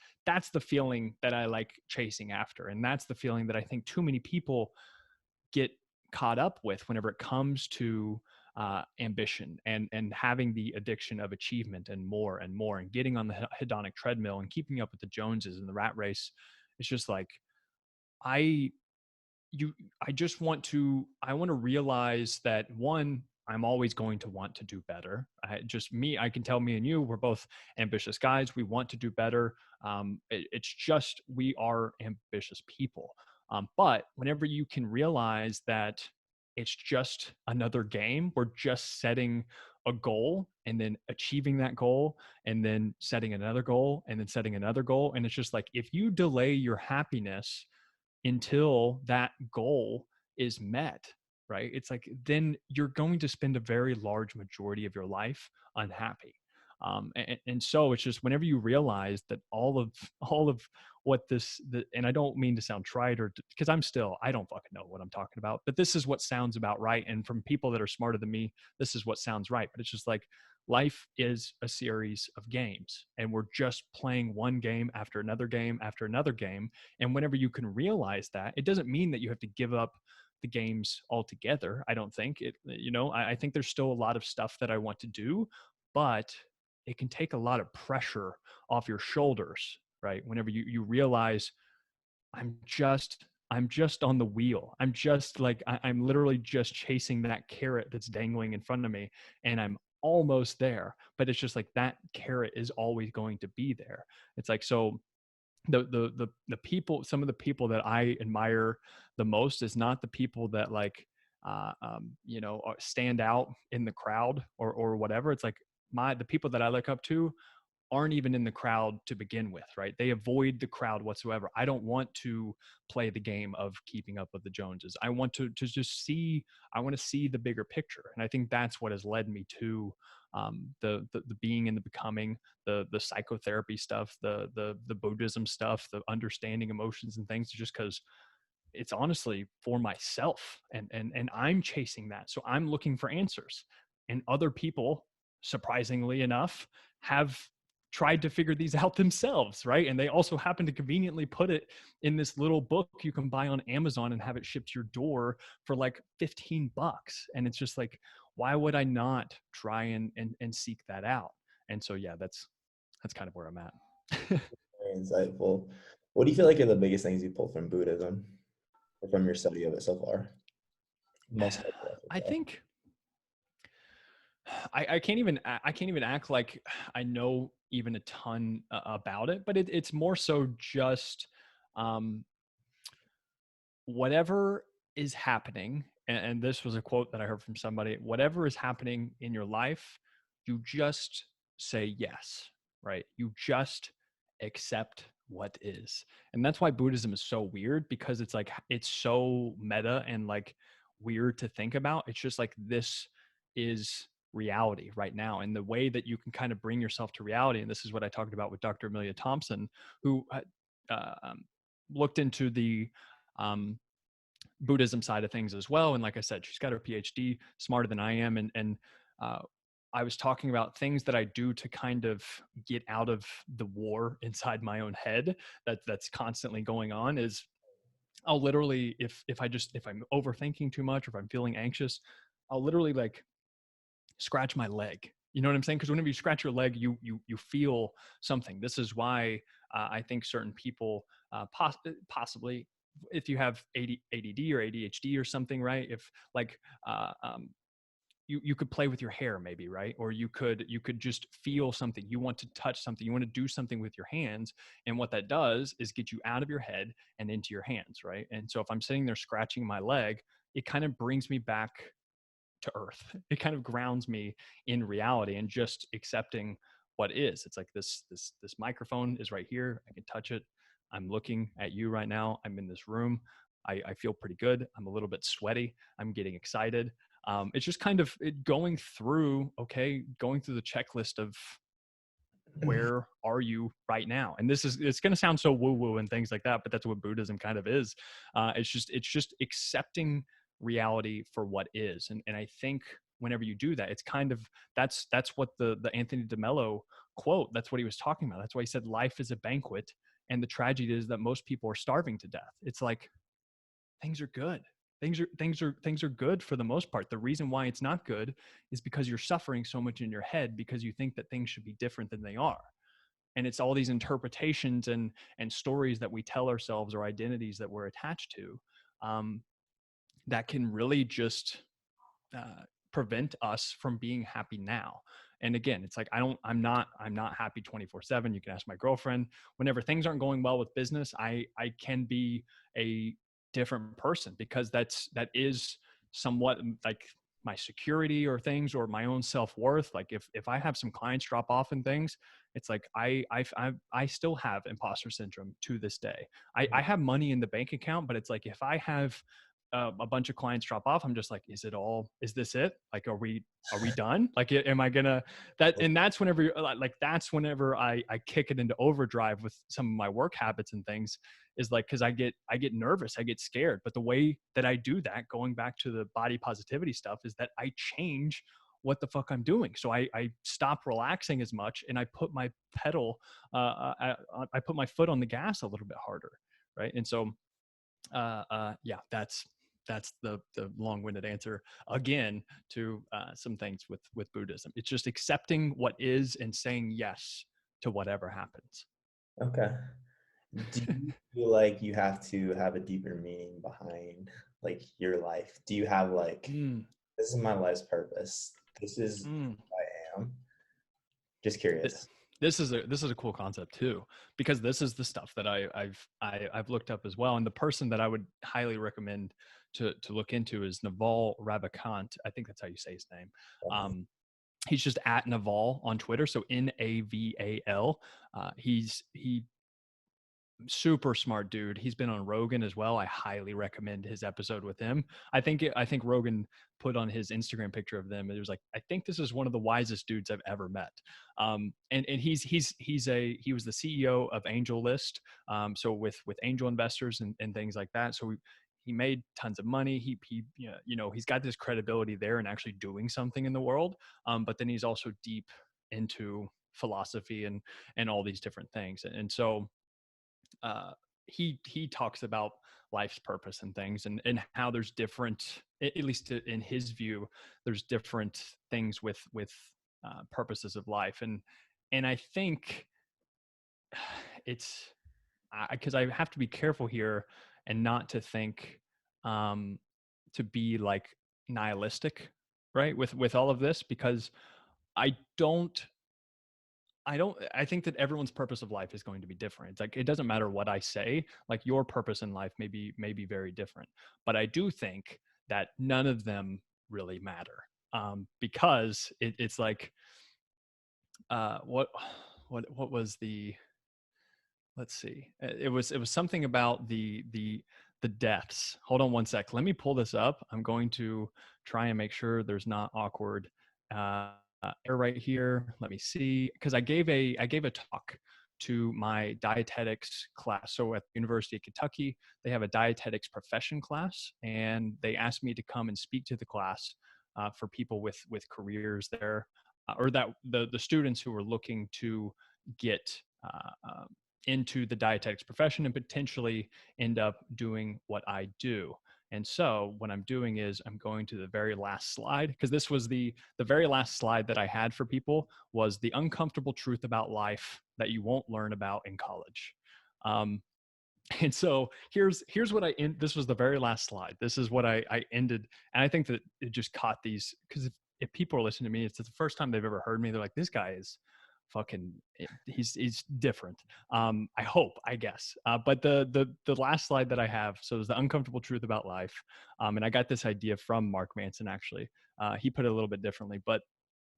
the feeling that I like chasing after, and that's the feeling that I think too many people get caught up with whenever it comes to ambition and having the addiction of achievement and more and getting on the hedonic treadmill and keeping up with the Joneses and the rat race. It's just like I you I want to realize that one, I'm always going to want to do better. Just me, I can tell me and you, we're both ambitious guys. We want to do better. It's just we are ambitious people. But whenever you can realize that it's just another game, we're just setting a goal and then achieving that goal and then setting another goal and then setting another goal. And it's just like if you delay your happiness until that goal is met, right? It's like then you're going to spend a very large majority of your life unhappy. And so it's just whenever you realize that all of what and I don't mean to sound trite or because I don't fucking know what I'm talking about, but this is what sounds about right. And from people that are smarter than me, this is what sounds right. But it's just like life is a series of games, and we're just playing one game after another game after another game. And whenever you can realize that, it doesn't mean that you have to give up the games altogether. I don't think it, I think there's still a lot of stuff that I want to do, but it can take a lot of pressure off your shoulders, right? Whenever you realize I'm just on the wheel. I'm just like, I'm literally just chasing that carrot that's dangling in front of me, and I'm almost there. But it's just like that carrot is always going to be there. It's like, so the people, some of the people that I admire the most is not the people that like stand out in the crowd or whatever. It's like the people that I look up to aren't even in the crowd to begin with, right? They avoid the crowd whatsoever. I don't want to play the game of keeping up with the Joneses. I want to just see, I want to see the bigger picture. And I think that's what has led me to the being and the becoming, the psychotherapy stuff, the Buddhism stuff, the understanding emotions and things, just because it's honestly for myself, and I'm chasing that. So I'm looking for answers, and other people, surprisingly enough, have tried to figure these out themselves, right? And they also happen to conveniently put it in this little book you can buy on Amazon and have it shipped to your door for like $15. And it's just like, why would I not try and seek that out? And so yeah, that's kind of where I'm at. Very insightful. What do you feel like are the biggest things you pulled from Buddhism or from your study of it so far? Most helpful, I should I say. think I can't even act like I know even a ton about it, but it's more so just um, whatever is happening. And this was a quote that I heard from somebody: whatever is happening in your life, you just say yes, right? You just accept what is. And that's why Buddhism is so weird, because it's like it's so meta and like weird to think about. It's just like this is reality right now, and the way that you can kind of bring yourself to reality. And this is what I talked about with Dr. Amelia Thompson, who looked into the um, Buddhism side of things as well. And like I said, she's got her PhD, smarter than I am, and I was talking about things that I do to kind of get out of the war inside my own head that's constantly going on. Is I'll literally, if I'm overthinking too much or if I'm feeling anxious, I'll literally like scratch my leg. You know what I'm saying? Because whenever you scratch your leg, you feel something. This is why I think certain people, possibly, if you have ADD or ADHD or something, right? If like you could play with your hair maybe, right? Or you could just feel something, you want to touch something, you want to do something with your hands, and what that does is get you out of your head and into your hands, right? And so if I'm sitting there scratching my leg, it kind of brings me back to earth. It kind of grounds me in reality and just accepting what is. It's like this microphone is right here, I can touch it, I'm looking at you right now, I'm in this room, I feel pretty good, I'm a little bit sweaty, I'm getting excited. It's just kind of going through, okay, going through the checklist of where are you right now. And this is, it's going to sound so woo woo and things like that, but that's what Buddhism kind of is. It's just accepting reality for what is. And I think whenever you do that, it's kind of, that's what the Anthony DeMello quote, that's what he was talking about. That's why he said life is a banquet, and the tragedy is that most people are starving to death. It's like things are good. Things are good for the most part. The reason why it's not good is because you're suffering so much in your head because you think that things should be different than they are. And it's all these interpretations and stories that we tell ourselves, or identities that we're attached to, um, that can really just uh, prevent us from being happy now. And again, it's like I'm not happy 24/7. You can ask my girlfriend. Whenever things aren't going well with business, I can be a different person, because that is somewhat like my security or things, or my own self-worth. Like if I have some clients drop off and things, it's like I still have imposter syndrome to this day. I have money in the bank account, but it's like if I have a bunch of clients drop off, I'm just like, is this it? Like, are we done? Like, am I gonna that? And that's whenever that's whenever I kick it into overdrive with some of my work habits and things, is like, cause I get nervous, I get scared. But the way that I do that, going back to the body positivity stuff, is that I change what the fuck I'm doing. So I stop relaxing as much, and I put my pedal, I put my foot on the gas a little bit harder. Right. And so, yeah, that's the long-winded answer again to some things with Buddhism. It's just accepting what is and saying yes to whatever happens. Okay. Do you feel like you have to have a deeper meaning behind like your life? Do you have like, Mm, this is my life's purpose, this is mm. who I am? Just Th- curious. this is a cool concept too, because this is the stuff that I've looked up as well. And the person that I would highly recommend to look into is Naval Ravikant. I think that's how you say his name. Um, he's just at Naval on Twitter. So Naval. He super smart dude. He's been on Rogan as well. I highly recommend his episode with him. I think Rogan put on his Instagram picture of them. It was like, I think this is one of the wisest dudes I've ever met. And he was the CEO of Angel List. So with angel investors and things like that. So he made tons of money. He he's got this credibility there and actually doing something in the world. But then he's also deep into philosophy and all these different things. And so uh, he talks about life's purpose and things, and how there's different, at least in his view, there's different things with purposes of life. And I think it's because I have to be careful here and not to think um, to be like nihilistic, right, with all of this, because I don't I think that everyone's purpose of life is going to be different. It's like it doesn't matter what I say, like your purpose in life may be very different. But I do think that none of them really matter. Because it's like uh what what was the let's see. It was something about the deaths. Hold on one sec. Let me pull this up. I'm going to try and make sure there's not awkward error right here. Let me see, because I gave a talk to my dietetics class. So at the University of Kentucky, they have a dietetics profession class, and they asked me to come and speak to the class for people with careers there. or that the students who were looking to get into the dietetics profession and potentially end up doing what I do. And so what I'm doing is I'm going to the very last slide, because this was the very last slide that I had for people, was the uncomfortable truth about life that you won't learn about in college. Um, and so here's what this was the very last slide. This is what I ended. And I think that it just caught these, because if people are listening to me, it's the first time they've ever heard me. They're like, this guy is fucking, he's different. I hope, I guess. But the last slide that I have, so is the uncomfortable truth about life. And I got this idea from Mark Manson, actually. He put it a little bit differently, but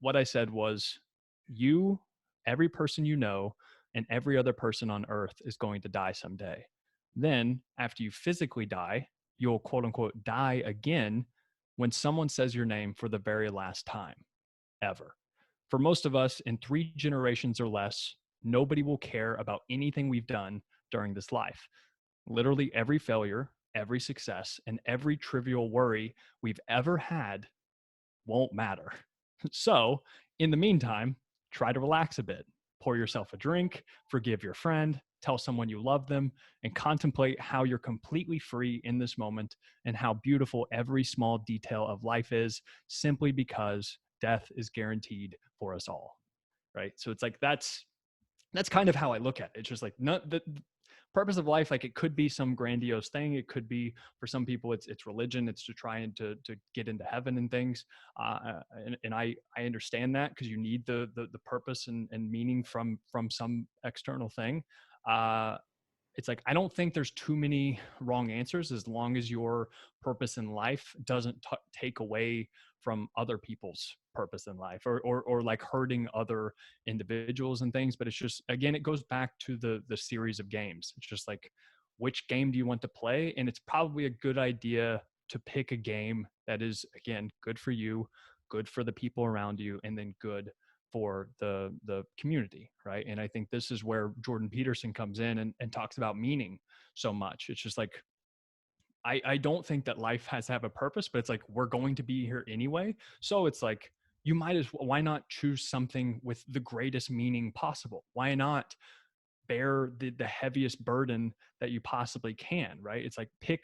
what I said was, you, every person you know, and every other person on earth is going to die someday. Then, after you physically die, you'll quote unquote die again when someone says your name for the very last time ever. For most of us, in 3 generations or less, nobody will care about anything we've done during this life. Literally every failure, every success, and every trivial worry we've ever had won't matter. So, in the meantime, try to relax a bit. Pour yourself a drink, forgive your friend, tell someone you love them, and contemplate how you're completely free in this moment and how beautiful every small detail of life is, simply because death is guaranteed for us all. Right? So it's like that's kind of how I look at it. It's just like, the purpose of life, like, it could be some grandiose thing. It could be, for some people, it's religion. It's to try and to get into heaven and things. And I understand that, because you need the purpose and meaning from some external thing. It's like, I don't think there's too many wrong answers, as long as your purpose in life doesn't take away from other people's purpose in life, or like hurting other individuals and things. But it's just, again, it goes back to the series of games. It's just like, which game do you want to play? And it's probably a good idea to pick a game that is, again, good for you, good for the people around you, and then good for the community, right? And I think this is where Jordan Peterson comes in and talks about meaning so much. It's just like, I don't think that life has to have a purpose, but it's like, we're going to be here anyway. So it's like, you might as well, why not choose something with the greatest meaning possible? Why not bear the heaviest burden that you possibly can, right? It's like, pick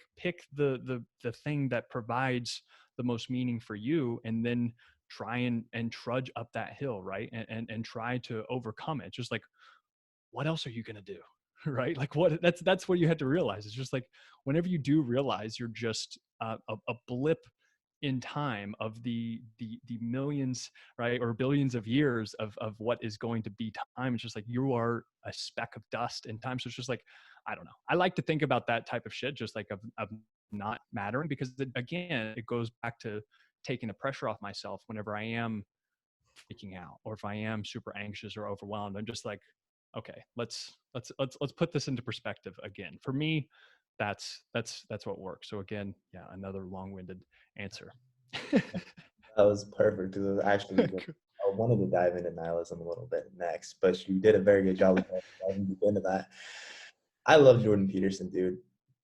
the thing that provides the most meaning for you, and then try and trudge up that hill, right? And try to overcome it. Just like, what else are you going to do? Right? Like, what, that's what you had to realize. It's just like, whenever you do realize you're just a blip in time of the millions, right, or billions of years of what is going to be time. It's just like, you are a speck of dust in time. So it's just like, I don't know, I like to think about that type of shit, just like, of not mattering, because again, it goes back to taking the pressure off myself whenever I am freaking out, or if I am super anxious or overwhelmed. I'm just like, okay, let's put this into perspective again. For me, that's what works. So again, yeah, another long-winded answer. That was perfect, because I was actually I wanted to dive into nihilism a little bit next, but you did a very good job of diving deep into that. I love Jordan Peterson, dude.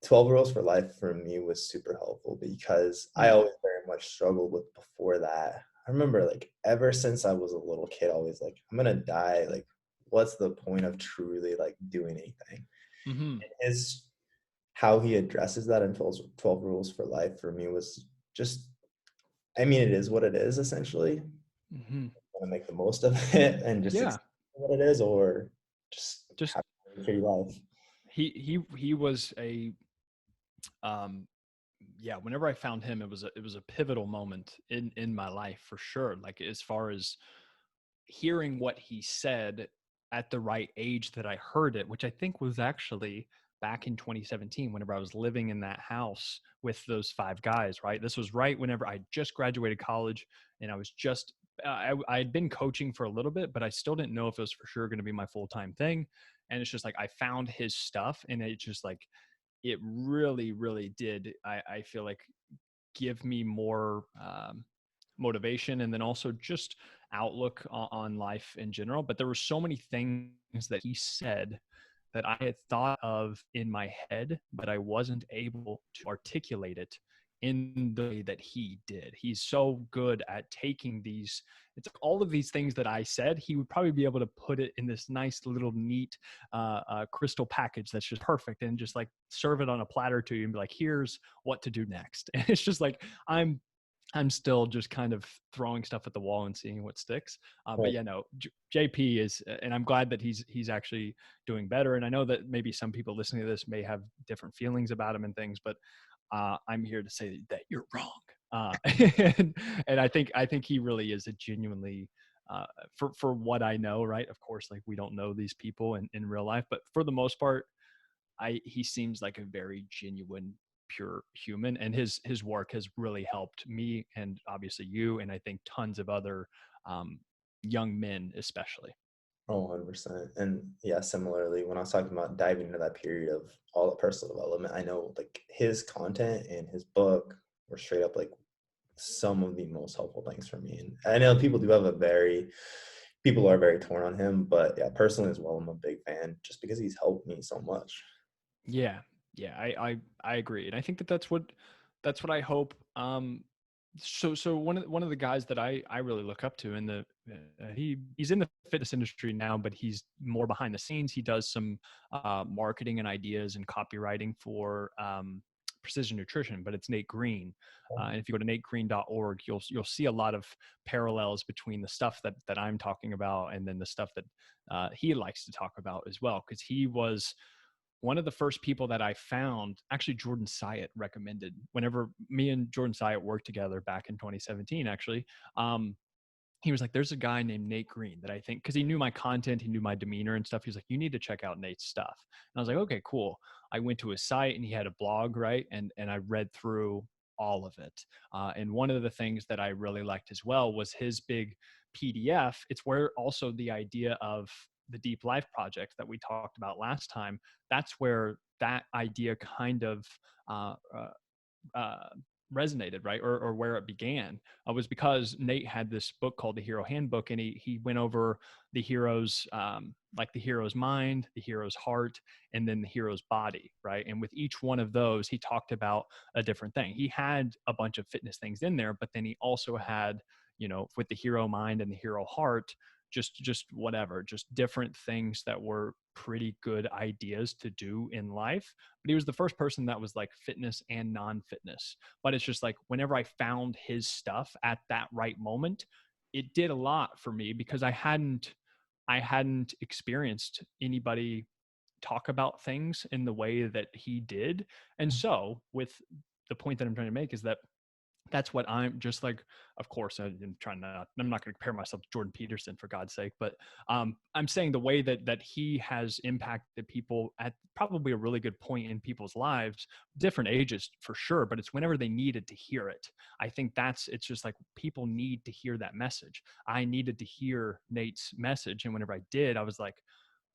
12 Rules for Life for me was super helpful, because I Mm, always very much struggled with before that. I remember, like, ever since I was a little kid, always like, I'm gonna die. Like, what's the point of truly like doing anything? hmm His how he addresses that in 12 Rules for Life for me was just, I mean, it is what it is, essentially. hmm Want to make the most of it and just Yeah, accept what it is, or just just, have a shitty life. he was a, um yeah, whenever I found him, it was a pivotal moment in my life, for sure. Like, as far as hearing what he said at the right age that I heard it, which I think was actually back in 2017, whenever I was living in that house with those 5 guys, right? This was right whenever I just graduated college, and I was just, I had been coaching for a little bit, but I still didn't know if it was for sure going to be my full-time thing. And it's just like, I found his stuff, and it just like, it really, really did, I feel like, give me more motivation, and then also just outlook on life in general. But there were so many things that he said that I had thought of in my head, but I wasn't able to articulate it in the way that he did. He's so good at taking these, it's all of these things that I said, he would probably be able to put it in this nice little neat crystal package that's just perfect, and just like serve it on a platter to you and be like, here's what to do next. And it's just like, I'm still just kind of throwing stuff at the wall and seeing what sticks. But Right. yeah, no, JP is, and I'm glad that he's actually doing better. And I know that maybe some people listening to this may have different feelings about him and things, but I'm here to say that you're wrong. And, and I think he really is a genuinely, for what I know, right? Of course, like we don't know these people in real life, but for the most part, he seems like a very genuine, pure human, and his work has really helped me, and obviously you, and I think tons of other um, young men, especially. Oh, 100%. And yeah, similarly, when I was talking about diving into that period of all the personal development, I know like his content and his book were straight up like some of the most helpful things for me. And I know people are very torn on him, but yeah, personally as well, I'm a big fan just because he's helped me so much. Yeah, yeah, I agree, and I think that that's what I hope. So one of the guys that I really look up to, in the he's in the fitness industry now, but he's more behind the scenes. He does some marketing and ideas and copywriting for precision nutrition, but it's Nate Green. And if you go to nategreen.org, you'll see a lot of parallels between the stuff that I'm talking about and then the stuff that he likes to talk about as well, because he was one of the first people that I found. Actually, Jordan Syatt recommended, whenever me and Jordan Syatt worked together back in 2017, actually. He was like, there's a guy named Nate Green that I think, because he knew my content, he knew my demeanor and stuff. He's like, you need to check out Nate's stuff. And I was like, okay, cool. I went to his site and he had a blog, right? And I read through all of it. And one of the things that I really liked as well was his big PDF. It's where also the idea of the Deep Life project that we talked about last time, that's where that idea kind of uh, uh, uh, resonated, right? Or where it began, was because Nate had this book called The Hero Handbook, and he went over the hero's, like the hero's mind, the hero's heart, and then the hero's body, right? And with each one of those, he talked about a different thing. He had a bunch of fitness things in there, but then he also had, with the hero mind and the hero heart, just whatever, just different things that were pretty good ideas to do in life. But he was the first person that was like fitness and non-fitness. But it's just like, whenever I found his stuff at that right moment, it did a lot for me, because I hadn't experienced anybody talk about things in the way that he did. And so, with the point that I'm trying to make, is that that's what I'm just like. Of course, I'm trying to. I'm not going to compare myself to Jordan Peterson, for God's sake, but I'm saying the way that he has impacted people at probably a really good point in people's lives, different ages for sure. But it's whenever they needed to hear it. I think it's just like, people need to hear that message. I needed to hear Nate's message, and whenever I did, I was like,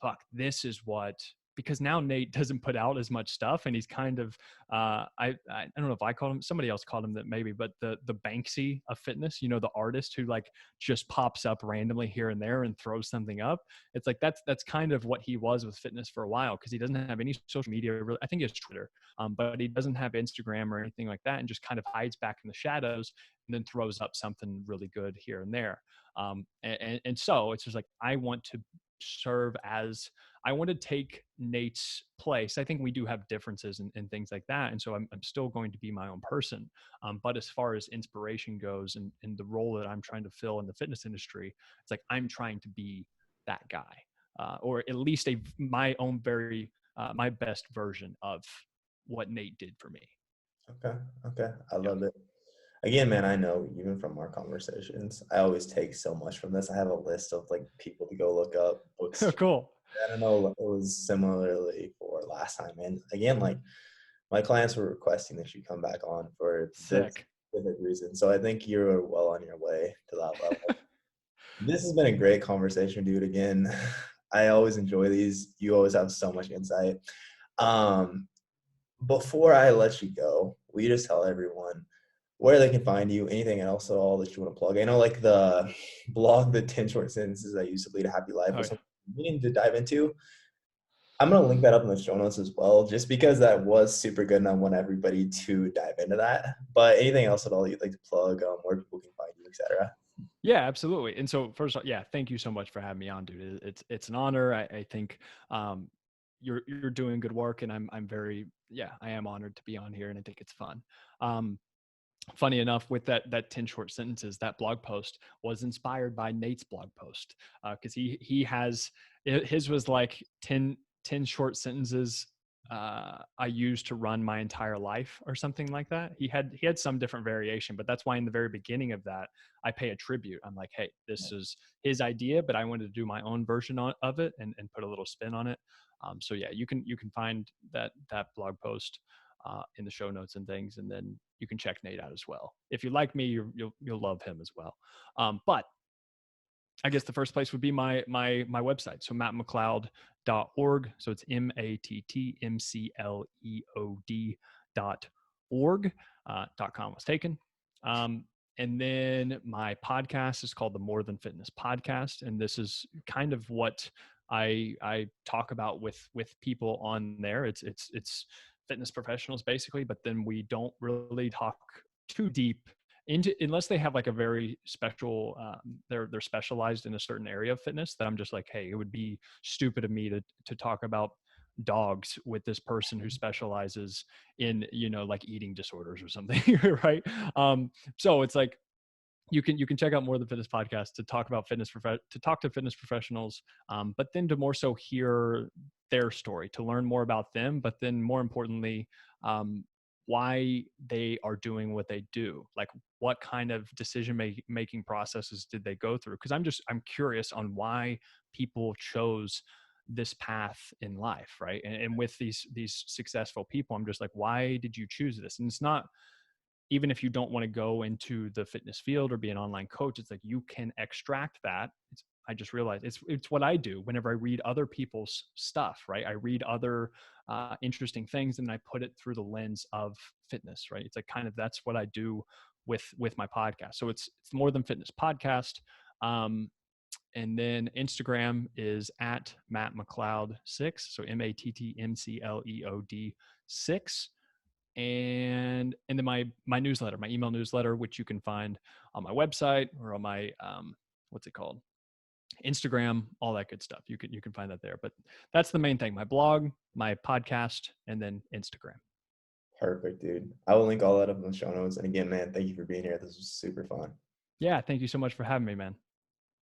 fuck, this is what. Because now Nate doesn't put out as much stuff, and he's kind of, I don't know if I called him, somebody else called him that maybe, but the Banksy of fitness, the artist who like just pops up randomly here and there and throws something up. It's like, that's kind of what he was with fitness for a while, because he doesn't have any social media really. I think he has Twitter, but he doesn't have Instagram or anything like that, and just kind of hides back in the shadows and then throws up something really good here and there. And so it's just like, I want to serve as, I want to take Nate's place. I think we do have differences and things like that. And so I'm still going to be my own person. But as far as inspiration goes, and the role that I'm trying to fill in the fitness industry, it's like, I'm trying to be that guy, or at least my best version of what Nate did for me. Okay. Okay. I Yeah. love it. Again, man, I know even from our conversations, I always take so much from this. I have a list of like people to go look up, books. Cool. I don't know. It was similarly for last time. And again, like my clients were requesting that you come back on for this Sick. specific reason. So I think you're well on your way to that level. This has been a great conversation, dude. Again, I always enjoy these. You always have so much insight. Um, Before I let you go, will you just tell everyone where they can find you, anything else at all that you want to plug? I know like the blog, the 10 short sentences I used to lead a happy life Oh was yeah. something we need to dive into. I'm gonna link that up in the show notes as well, just because that was super good, and I want everybody to dive into that. But anything else at all you'd like to plug, where people can find you, etc.? Yeah, absolutely. And so first of all, yeah, thank you so much for having me on, dude. It's an honor. I think um, you're doing good work, and I'm very, yeah, I am honored to be on here, and I think it's fun. Um, Funny enough, with that 10 short sentences, that blog post was inspired by Nate's blog post, because he has his was like 10 short sentences I used to run my entire life or something like that. He had some different variation, but that's why in the very beginning of that I pay a tribute. I'm like, hey, this is his idea, but I wanted to do my own version of it, and put a little spin on it. So yeah, you can find that blog post in the show notes and things, and then you can check Nate out as well. If you like me, you'll love him as well. But I guess the first place would be my website. So mattmcleod.org. So it's mattmcleod.org. .com was taken. And then my podcast is called the More Than Fitness Podcast, and this is kind of what I talk about with people on there. It's fitness professionals basically, but then we don't really talk too deep into, unless they have like a very special they're specialized in a certain area of fitness, that I'm just like, hey, it would be stupid of me to talk about dogs with this person who specializes in, like eating disorders or something. Right. So it's like, you can check out More Than Fitness podcast to talk about to talk to fitness professionals, but then to more so hear their story, to learn more about them, but then more importantly, um, why they are doing what they do, like what kind of decision making processes did they go through, because I'm curious on why people chose this path in life, right? And with these successful people, I'm just like, why did you choose this? And it's not, even if you don't want to go into the fitness field or be an online coach, it's like you can extract that. I just realized it's what I do whenever I read other people's stuff, right? I read other interesting things, and I put it through the lens of fitness, right? It's like kind of, that's what I do with my podcast. So it's More Than Fitness podcast. And then Instagram is at Matt McLeod 6. So MattMcleod 6. And then my newsletter, my email newsletter, which you can find on my website or on my what's it called, Instagram, all that good stuff. You can find that there. But that's the main thing: my blog, my podcast, and then Instagram. Perfect, dude. I will link all that up in the show notes. And again, man, thank you for being here. This was super fun. Yeah, thank you so much for having me, man.